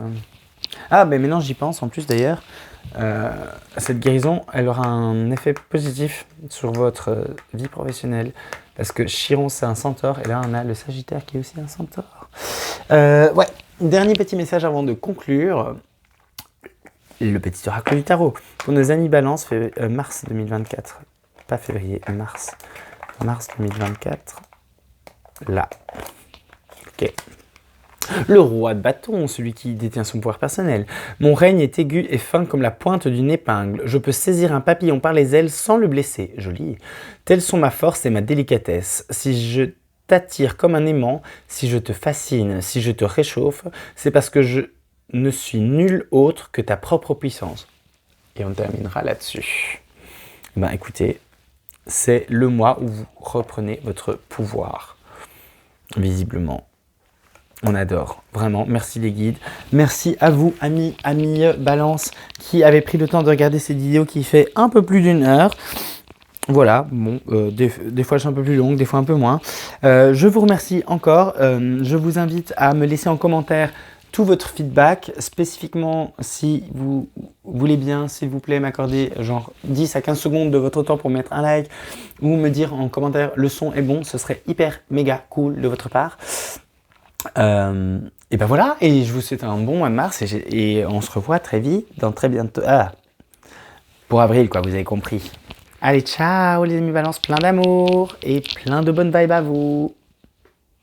Ah, maintenant j'y pense en plus d'ailleurs. Cette guérison, elle aura un effet positif sur votre vie professionnelle. Parce que Chiron, c'est un centaure. Et là, on a le Sagittaire qui est aussi un centaure. Ouais, dernier petit message avant de conclure. Le petit oracle du tarot. Pour nos amis Balance, mars 2024. Pas février, mars. Mars 2024. Là. Ok. Le roi de bâton, celui qui détient son pouvoir personnel. Mon règne est aigu et fin comme la pointe d'une épingle. Je peux saisir un papillon par les ailes sans le blesser. Joli. Telles sont ma force et ma délicatesse. Si je t'attire comme un aimant, si je te fascine, si je te réchauffe, c'est parce que je ne suis nul autre que ta propre puissance. Et on terminera là-dessus. Écoutez, c'est le mois où vous reprenez votre pouvoir. Visiblement. On adore, vraiment. Merci les guides. Merci à vous, amis Balance, qui avez pris le temps de regarder cette vidéo qui fait un peu plus d'1 heure. Voilà, bon, des fois je suis un peu plus longue, des fois un peu moins. Je vous remercie encore. Je vous invite à me laisser en commentaire tout votre feedback, spécifiquement si vous voulez bien, s'il vous plaît, m'accorder genre 10 à 15 secondes de votre temps pour mettre un like ou me dire en commentaire le son est bon, ce serait hyper méga cool de votre part. Et ben voilà, et je vous souhaite un bon mois de mars et on se revoit très vite, dans très bientôt. Ah, pour avril, quoi, vous avez compris. Allez, ciao les amis Balance, plein d'amour et plein de bonnes vibes à vous.